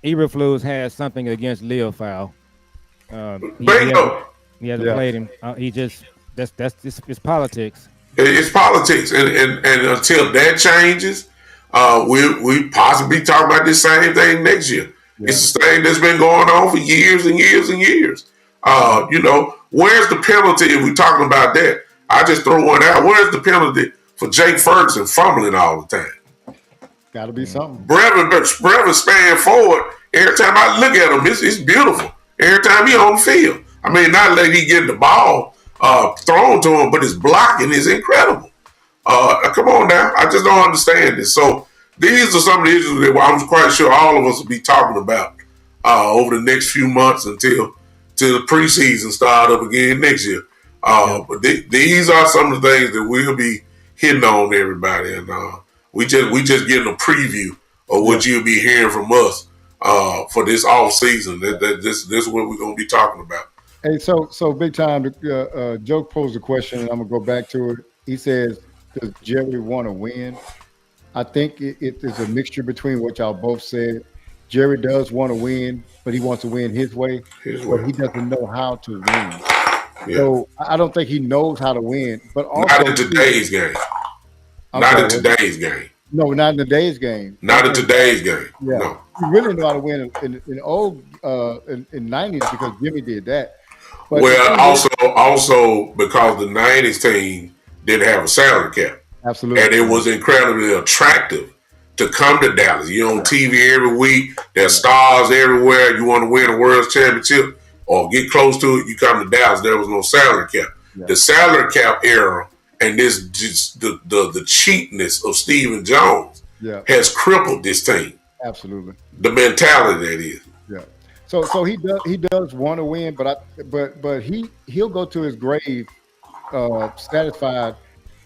Eberflus has something against Leo Fowl. He hasn't played him. That's it's politics. It's politics, and until that changes, we possibly talk about this same thing next year. Yeah. It's the thing that's been going on for years and years and years. Where's the penalty if we're talking about that? I just throw one out. Where's the penalty for Jake Ferguson fumbling all the time? Got to be something. Brevin span forward. Every time I look at him, it's beautiful. Every time he on the field. I mean, not like he getting the ball thrown to him, but his blocking is incredible. Come on now. I just don't understand this. So these are some of the issues that I'm quite sure all of us will be talking about over the next few months until the preseason start up again next year. But these are some of the things that we'll be hitting on everybody, and we just getting a preview of what you'll be hearing from us for this off season. This is what we're gonna be talking about. Hey, so big time. Joe posed a question, and I'm gonna go back to it. He says, "Does Jerry want to win?" I think it is a mixture between what y'all both said. Jerry does want to win, but he wants to win his way, but he doesn't know how to win. Yeah. So I don't think he knows how to win. But also, not in today's game. Not in today's game. No, not in today's game. Not in today's game. Yeah. No. You really know how to win in old in 90s because Jimmy did that. But well, also because the 90s team didn't have a salary cap. Absolutely. And it was incredibly attractive to come to Dallas. You're on TV every week. There's stars everywhere. You want to win a world championship or get close to it, you come to Dallas. There was no salary cap. Yeah. The salary cap era and this just the cheapness of Stephen Jones has crippled this team. Absolutely. The mentality that is. Yeah. So he does want to win, but he'll go to his grave satisfied.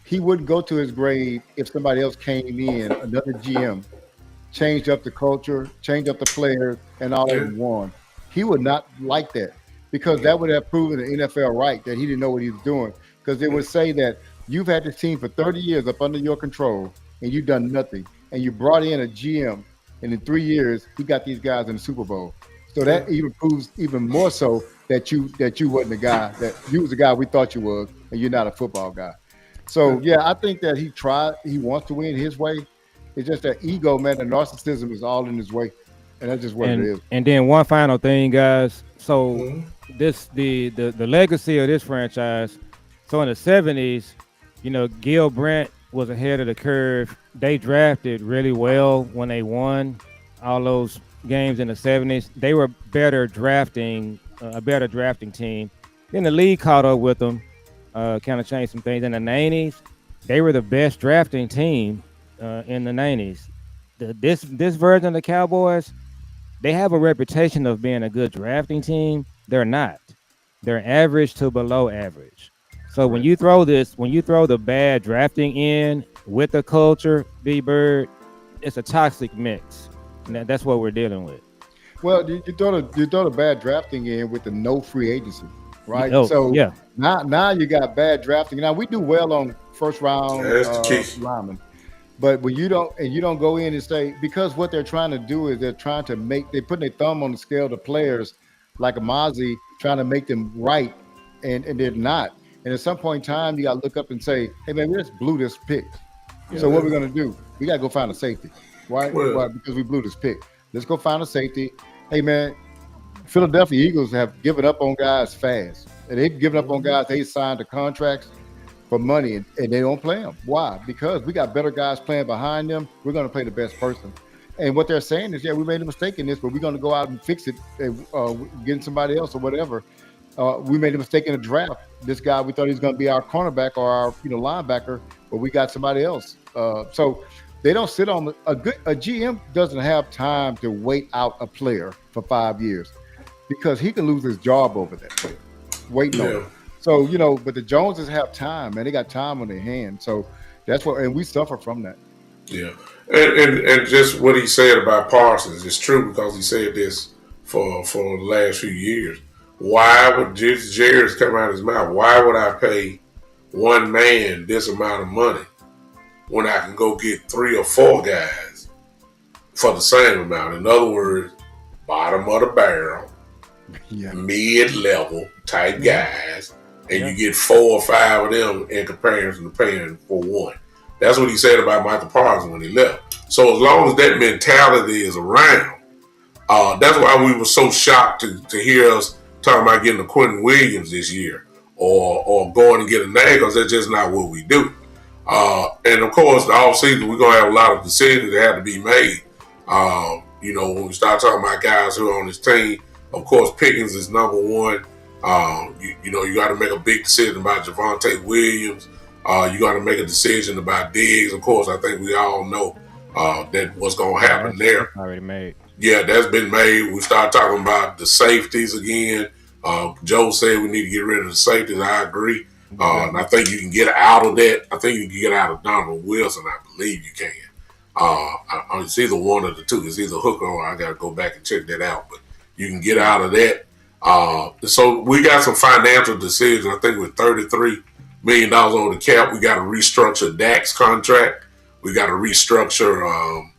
He wouldn't go to his grave if somebody else came in, another GM, changed up the culture, changed up the players, and all in one. He would not like that because that would have proven the NFL right that he didn't know what he was doing. Because it would say that you've had this team for 30 years up under your control and you've done nothing. And you brought in a GM, and in 3 years, he got these guys in the Super Bowl. So that even proves even more so that you wasn't the guy, that you was the guy we thought you was, and you're not a football guy. So, yeah, I think that he wants to win his way. It's just that ego, man, the narcissism is all in his way. And that's just what it is. And then one final thing, guys. So this the legacy of this franchise. So in the 70s, Gil Brandt was ahead of the curve. They drafted really well when they won all those games in the 70s. They were a better drafting team. Then the league caught up with them, kind of changed some things. In the 90s, they were the best drafting team in the 90s. This version of the Cowboys, they have a reputation of being a good drafting team. They're not. They're average to below average. So when you throw the bad drafting in with the culture, B-Bird, it's a toxic mix. And that's what we're dealing with. Well, you throw the bad drafting in with the no free agency, right? Now you got bad drafting. Now we do well on first round linemen. But when you don't go in and say, because what they're trying to do is they're putting their thumb on the scale to players like Amazi, trying to make them right, and they're not. And at some point in time, you got to look up and say, hey, man, we just blew this pick. Yeah. So what are we going to do? We got to go find a safety. Why? Because we blew this pick. Let's go find a safety. Hey, man, Philadelphia Eagles have given up on guys fast. And they've given up on guys they signed the contracts for money, and they don't play them. Why? Because we got better guys playing behind them. We're going to play the best person. And what they're saying is, we made a mistake in this, but we're going to go out and fix it, getting somebody else or whatever. We made a mistake in the draft. This guy, we thought he was going to be our cornerback or our linebacker, but we got somebody else. So they don't sit on a GM doesn't have time to wait out a player for 5 years because he can lose his job over that player, waiting on him. So but the Joneses have time, man. They got time on their hands. So that's what, and we suffer from that. Yeah, and just what he said about Parsons is true because he said this for the last few years. Why would Jerry's come out of his mouth? Why would I pay one man this amount of money when I can go get 3 or 4 guys for the same amount? In other words, bottom of the barrel, mid-level type guys, and you get 4 or 5 of them in comparison to paying for one. That's what he said about Michael Parsons when he left. So as long as that mentality is around, that's why we were so shocked to hear us talking about getting a Quentin Williams this year or going and get a name, because that's just not what we do. And of course, the offseason, we're going to have a lot of decisions that have to be made. When we start talking about guys who are on this team, of course, Pickens is number one. You got to make a big decision about Javonte Williams. You got to make a decision about Diggs. Of course, I think we all know that what's going to happen there. That's already made. Yeah, that's been made. We start talking about the safeties again. Joe said we need to get rid of the safeties. I agree. And I think you can get out of that. I think you can get out of Donovan Wilson. I believe you can. It's either one of the two. It's either Hooker or I got to go back and check that out. But you can get out of that. So we got some financial decisions. I think with $33 million over the cap, we got to restructure Dak's contract. We got to restructure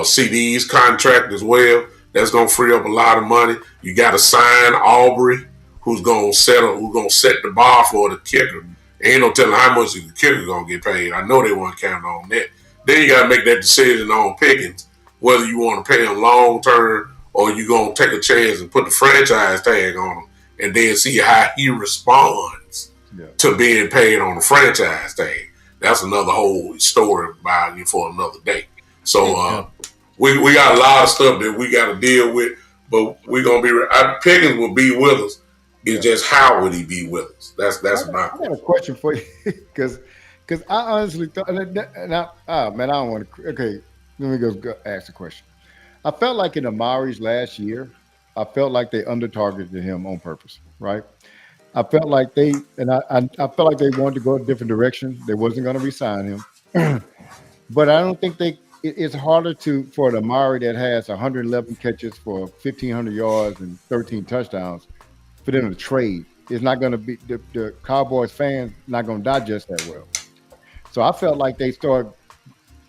CD's contract as well. That's gonna free up a lot of money. You got to sign Aubrey, who's gonna set the bar for the kicker. Ain't no telling how much the kicker gonna get paid. I know they weren't counting on that. Then you got to make that decision on Pickens, whether you want to pay him long term or you gonna take a chance and put the franchise tag on him, and then see how he responds to being paid on the franchise tag. That's another whole story about you for another day. So we got a lot of stuff that we got to deal with, but we're gonna be. Pickens will be with us. It's just how would he be with us? That's my. I got a question for you because I honestly thought, man, I don't want to. Okay, let me go ask the question. I felt like in Amari's last year, I felt like they under-targeted him on purpose, right? I felt like I felt like they wanted to go a different direction. They wasn't going to re-sign him, but I don't think it's harder for an Amari that has 111 catches for 1,500 yards and 13 touchdowns for them to trade. It's not going to be the Cowboys fans not going to digest that well. So I felt like they started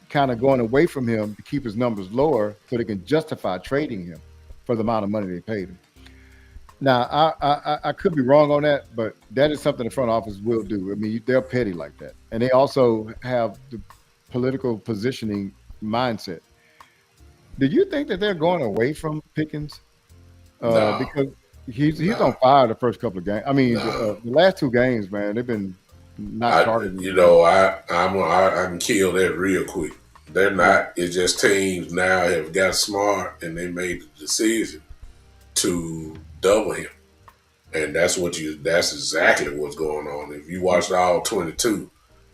kind of going away from him to keep his numbers lower so they can justify trading him for the amount of money they paid him. Now, I could be wrong on that, but that is something the front office will do. I mean, they're petty like that. And they also have the political positioning mindset. Do you think that they're going away from Pickens? No. Because he's on fire the first couple of games. I mean, the last two games, man, they've been not targeting. I can kill that real quick. They're not. It's just teams now have got smart and they made the decision to double him, and that's exactly what's going on. If you watched all 22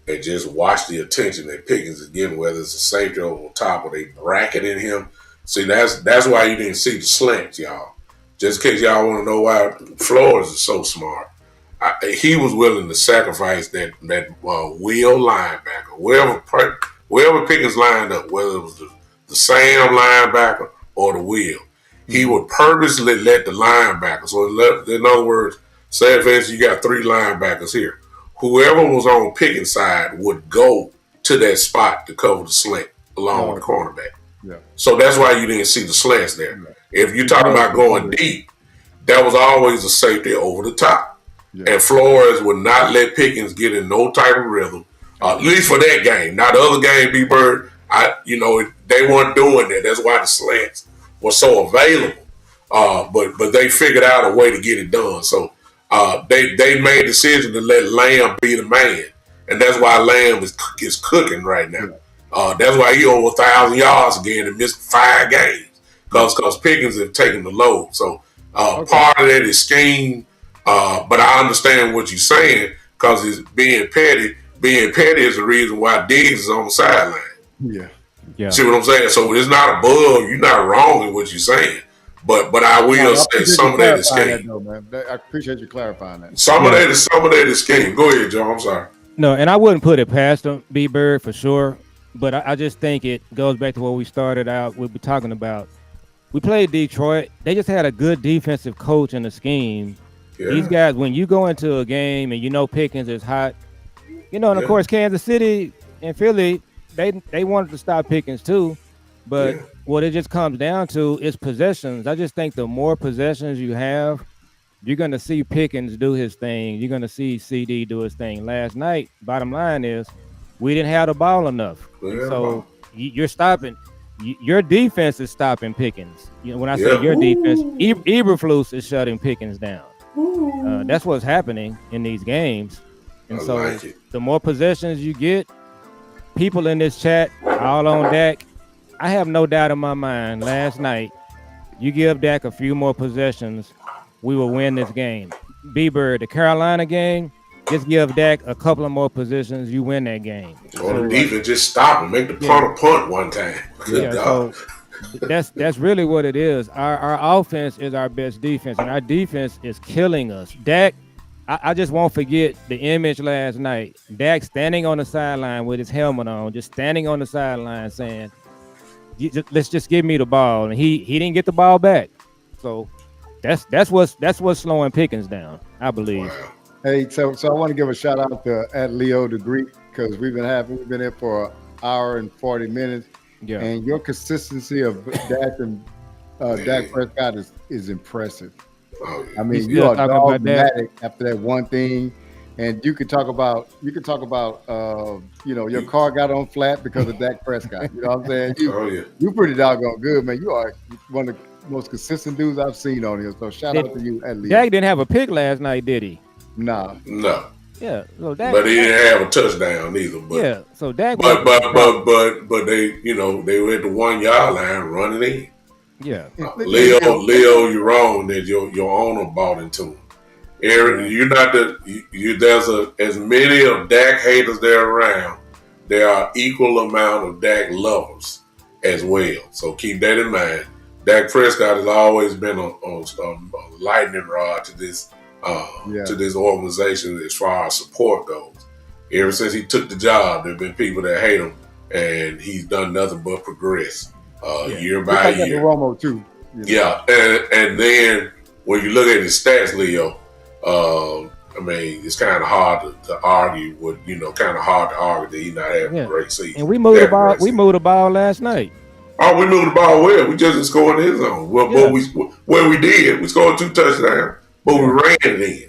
and just watch the attention that Pickens is getting, whether it's a safety over top or they bracketing him, see that's why you didn't see the slants, y'all. Just in case y'all want to know why Flores is so smart. He was willing to sacrifice that wheel linebacker, wherever Pickens lined up, whether it was the Sam linebacker or the wheel. He would purposely let the linebacker. So in other words, say for instance you got three linebackers here. Whoever was on Pickens' side would go to that spot to cover the slant along with the cornerback. Yeah. So that's why you didn't see the slants there. Yeah. If you're talking about going deep, that was always a safety over the top. Yeah. And Flores would not let Pickens get in no type of rhythm, at least for that game. Now the other game, B-Bird, they weren't doing that. That's why the slants were so available. But they figured out a way to get it done. So they made a decision to let Lamb be the man. And that's why Lamb is cooking right now. That's why he over 1,000 yards again and missed 5 games. Because Pickens have taken the load. So part of that is scheme. But I understand what you're saying because it's being petty. Being petty is the reason why Diggs is on the sideline. Yeah. See what I'm saying? So it's not above. You're not wrong in what you're saying. But I will say some of that is scheme. I appreciate you clarifying that. Some of that is scheme. Go ahead, Joe. I'm sorry. No, and I wouldn't put it past them, B-Bird, for sure. But I just think it goes back to what we started out. We'll be talking about. We played Detroit. They just had a good defensive coach in the scheme. Yeah. These guys, when you go into a game and you know Pickens is hot, and of course Kansas City and Philly, they wanted to stop Pickens too. But what it just comes down to is possessions. I just think the more possessions you have, you're going to see Pickens do his thing. You're going to see CD do his thing. Last night, bottom line is, we didn't have the ball enough. So you're stopping. Your defense is stopping Pickens. When I say your defense, Eberflus is shutting Pickens down. That's what's happening in these games. And the more possessions you get, people in this chat, all on Dak, I have no doubt in my mind, last night, you give Dak a few more possessions, we will win this game. B-Bird, the Carolina game, just give Dak a couple of more positions, you win that game. Or So even just stop and make the yeah, punter punt one time. Good yeah. God. So that's really what it is. Our offense is our best defense, and our defense is killing us. Dak, I just won't forget the image last night. Dak standing on the sideline with his helmet on, just standing on the sideline saying, let's just give me the ball," and he didn't get the ball back. So that's what's slowing Pickens down, I believe. Wow. Hey, so I want to give a shout out to at Leo the Greek because we've been here for an hour and 40 minutes, Yeah, and your consistency of Dak Yeah. Prescott is impressive. Oh, I yeah. we mean, you still are talking about that. dogmatic after that one thing, and you could talk about your car got on flat because of Dak Prescott. You know what I'm saying? Oh, yeah. You pretty doggone good, man. You are one of the most consistent dudes I've seen on here. So shout Did out to you at Leo. Dak didn't have a pick last night, did he? Nah, No. Yeah. So But he Dak didn't have a touchdown either. But yeah. So Dak but wasn't the but problem. but they they were at the 1 yard line running in. Yeah. Leo, you're wrong that your owner bought into him. Aaron, yeah, you're not there's as many of Dak haters there around. There are equal amount of Dak lovers as well. So keep that in mind. Dak Prescott has always been a lightning rod yeah. to this organization as far as support goes. Ever since he took the job, there have been people that hate him, and he's done nothing but progress Yeah. year Just by like that to year. Romo too. Yeah, and then when you look at his stats, Leo, I mean, it's kind of hard to argue with, kind of hard to argue that he's not having a Yeah. great season. And we moved the Having a ball. great We season. moved the ball last night. Oh, we moved the ball well. We just didn't score in his zone. Well, Yeah. what we did, we scored 2 touchdowns, but we Yeah. ran it in.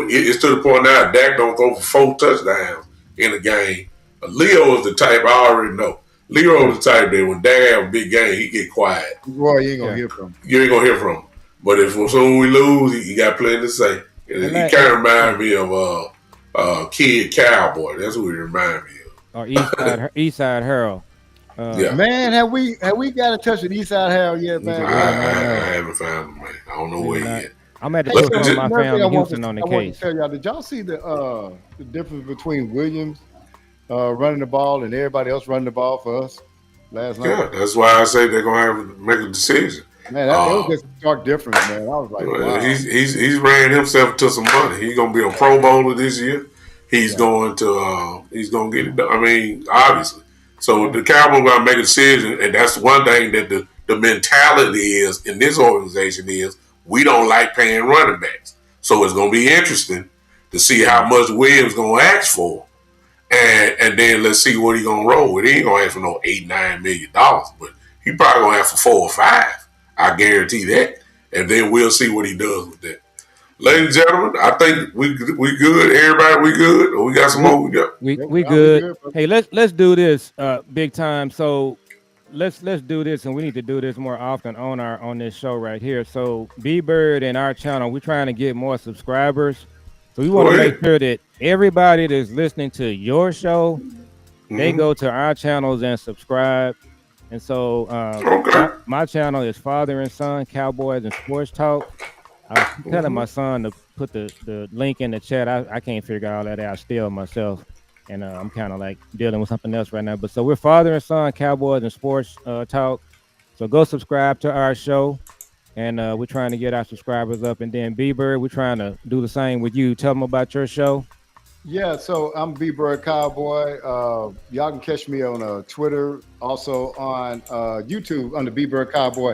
It's to the point now. Dak don't throw for 4 touchdowns in a game. Leo is the type I already know. Leo is the type that when Dak have a big game, he get quiet. Boy, you ain't gonna Yeah. hear from him. You ain't gonna hear from him. But if soon we lose, he got plenty to say. And And he like, kind of remind me of Kid Cowboy. That's what he remind me or Eastside Harold. Yeah. Man, have we got in touch with Eastside Harold yet, of. man? We did not I know. haven't found him, man. I don't know We where did he not. at. I'm at the Hey, But picture so of just, my another thing family I in want Houston to on the I want to case. tell y'all. Did y'all see the difference between Williams running the ball and everybody else running the ball for us last night? yeah, that's why I say they're gonna have to make a decision. Man, it was Uh, just a stark difference, man. I was like, wow. he's ran himself to some money. He's gonna be a Pro Bowler this year. Yeah. He's gonna get it done. I mean, obviously. So Yeah. the Cowboys gotta make a decision, and that's one thing that the mentality is in this organization is we don't like paying running backs. So it's gonna be interesting to see how much Williams gonna ask for. And then let's see what he gonna roll with. He ain't gonna ask for no $8-9 million, but he probably gonna ask for 4 or 5. I guarantee that. And then we'll see what he does with that. Ladies and gentlemen, I think we good. Everybody, we good. Or we got some We more. We got. we Yep, we I'll be good. good, bro. Hey, let's do this big time. So let's do this, and we need to do this more often on this show right here. So B Bird and our channel, we're trying to get more subscribers. So we want Go to make ahead. sure that everybody that's listening to your show, they Mhm. go to our channels and subscribe. And so Okay. my channel is Father and Son Cowboys and Sports Talk. I was telling my son to put the link in the chat. I can't figure all that out still myself. And I'm kind of like dealing with something else right now. But so we're Father and Son Cowboys and Sports Talk. So go subscribe to our show. And we're trying to get our subscribers up. And then B Bird, we're trying to do the same with you. Tell them about your show. Yeah, so I'm B Bird Cowboy. Y'all can catch me on Twitter, also on YouTube under B Bird Cowboy.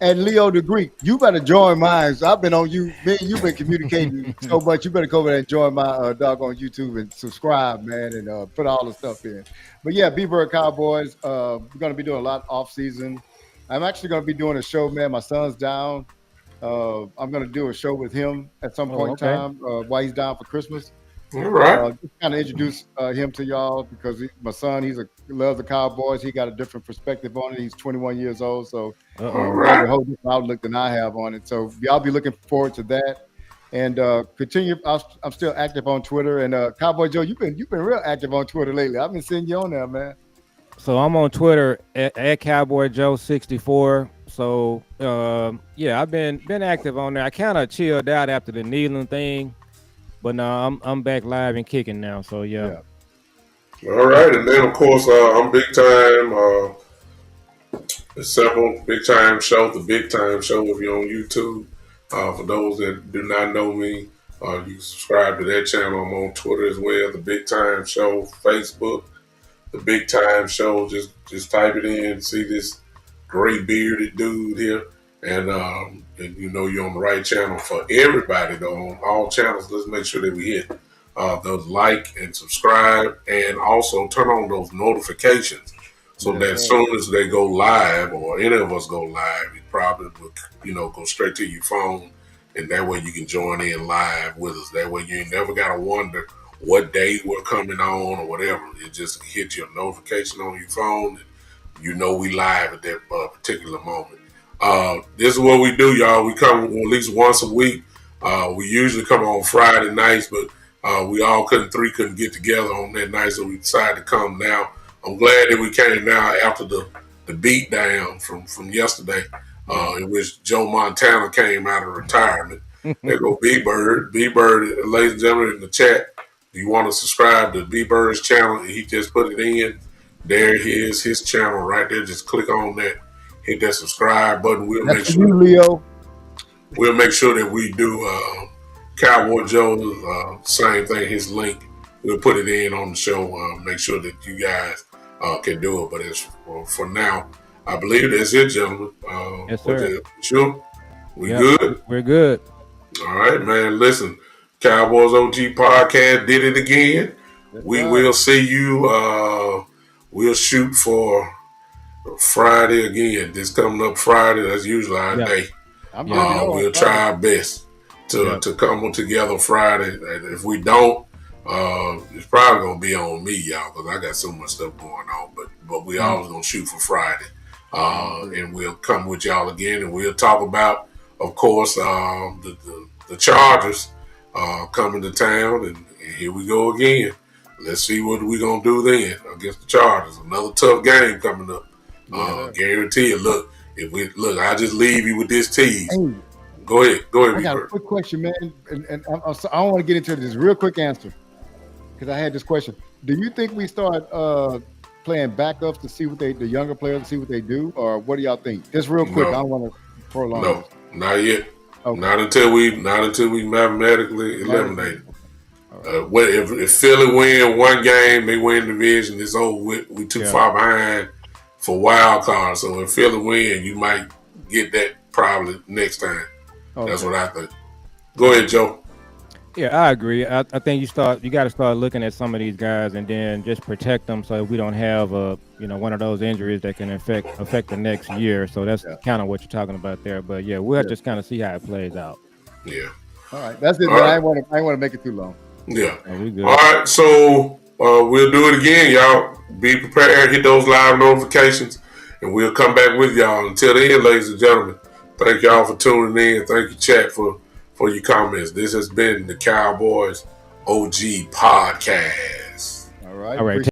And Leo the Greek, you better join mine. So I've been on you, man. You've been communicating so much. You better go over there and join my dog on YouTube and subscribe, man, and put all the stuff in. But yeah, B Bird Cowboys. We're gonna be doing a lot off season. I'm actually gonna be doing a show, man. My son's down. I'm gonna do a show with him at some Oh, point in okay. time while he's down for Christmas. All right. Just kind of introduce him to y'all because my son, he loves the Cowboys. He got a different perspective on it. He's 21 years old, so All Uh-oh. he has a right. whole different outlook than I have on it. So y'all be looking forward to that. And continue. I'm still active on Twitter. And Cowboy Joe, you've been real active on Twitter lately. I've been seeing you on there, man. So I'm on Twitter at Cowboy Joe 64. So yeah, I've been active on there. I kind of chilled out after the kneeling thing. But no, I'm back live and kicking now. So yeah. Yeah. All right, and then of course I'm big time. The simple big time show, the big time show. If you're on YouTube, for those that do not know me, you can subscribe to that channel. I'm on Twitter as well. The Big Time Show, Facebook, the Big Time Show. Just type it in, see this gray bearded dude here, and you know you're on the right channel. For everybody though, on all channels, let's make sure that we hit those like and subscribe, and also turn on those notifications so Yes, that as sir. soon as they go live, or any of us go live, it probably will, go straight to your phone, and that way you can join in live with us. That way you ain't never gotta wonder what day we're coming on or whatever. It just hit your notification on your phone, and you know we live at that particular moment. This is what we do, y'all. We come at least once a week. We usually come on Friday nights, but we all couldn't get together on that night, so we decided to come now. I'm glad that we came now after the beat down from yesterday, in which Joe Montana came out of retirement. There go B-Bird. B-Bird, ladies and gentlemen, in the chat, if you want to subscribe to B-Bird's channel, he just put it in. There he is, his channel right there. Just click on that, hit that subscribe button. That's for you, Leo. We'll make sure that we do Cowboy Joe's same thing, his link. We'll put it in on the show. Make sure that you guys can do it. But as for now, I believe that's it, gentlemen. Yes, sir. Sure. We Yep, good? We're good. All right, man. Listen, Cowboys OG podcast did it again. Yes, We sir. will see you. We'll shoot for Friday again. This coming up Friday. That's usually our Yeah. day. I'm gonna be on We'll Friday. try our best to come together Friday. And if we don't, it's probably gonna be on me, y'all, because I got so much stuff going on. But we always gonna shoot for Friday, and we'll come with y'all again, and we'll talk about, of course, the Chargers coming to town, and here we go again. Let's see what we gonna do then against the Chargers. Another tough game coming up. Guarantee you. Look, I just leave you with this tease. Hey, Go ahead, I got a B-Bird. quick question, man, and I don't want to get into this real quick answer because I had this question. Do you think we start playing backups to see what the younger players to see what they do, or what do y'all think? Just real quick. No. I don't want to prolong. No, this. not yet. Okay. Not until we mathematically eliminate. All Well, if Philly win one game, they win the division. It's over with. We too far behind for wild cards. So if Philly win, you might get that probably next time. Okay. That's what I think. Go ahead, Joe. Yeah, I agree. I think you got to start looking at some of these guys and then just protect them so we don't have one of those injuries that can affect the next year. So that's kind of what you're talking about there. But yeah, we'll just kind of see how it plays out. Yeah. All right. That's it. All Man. right. I ain't want to make it too long. Yeah. Oh, we good. All right. So we'll do it again, y'all. Be prepared. Hit those live notifications, and we'll come back with y'all. Until then, ladies and gentlemen, thank y'all for tuning in. Thank you, chat, for your comments. This has been the Cowboys OG podcast. All right. All right.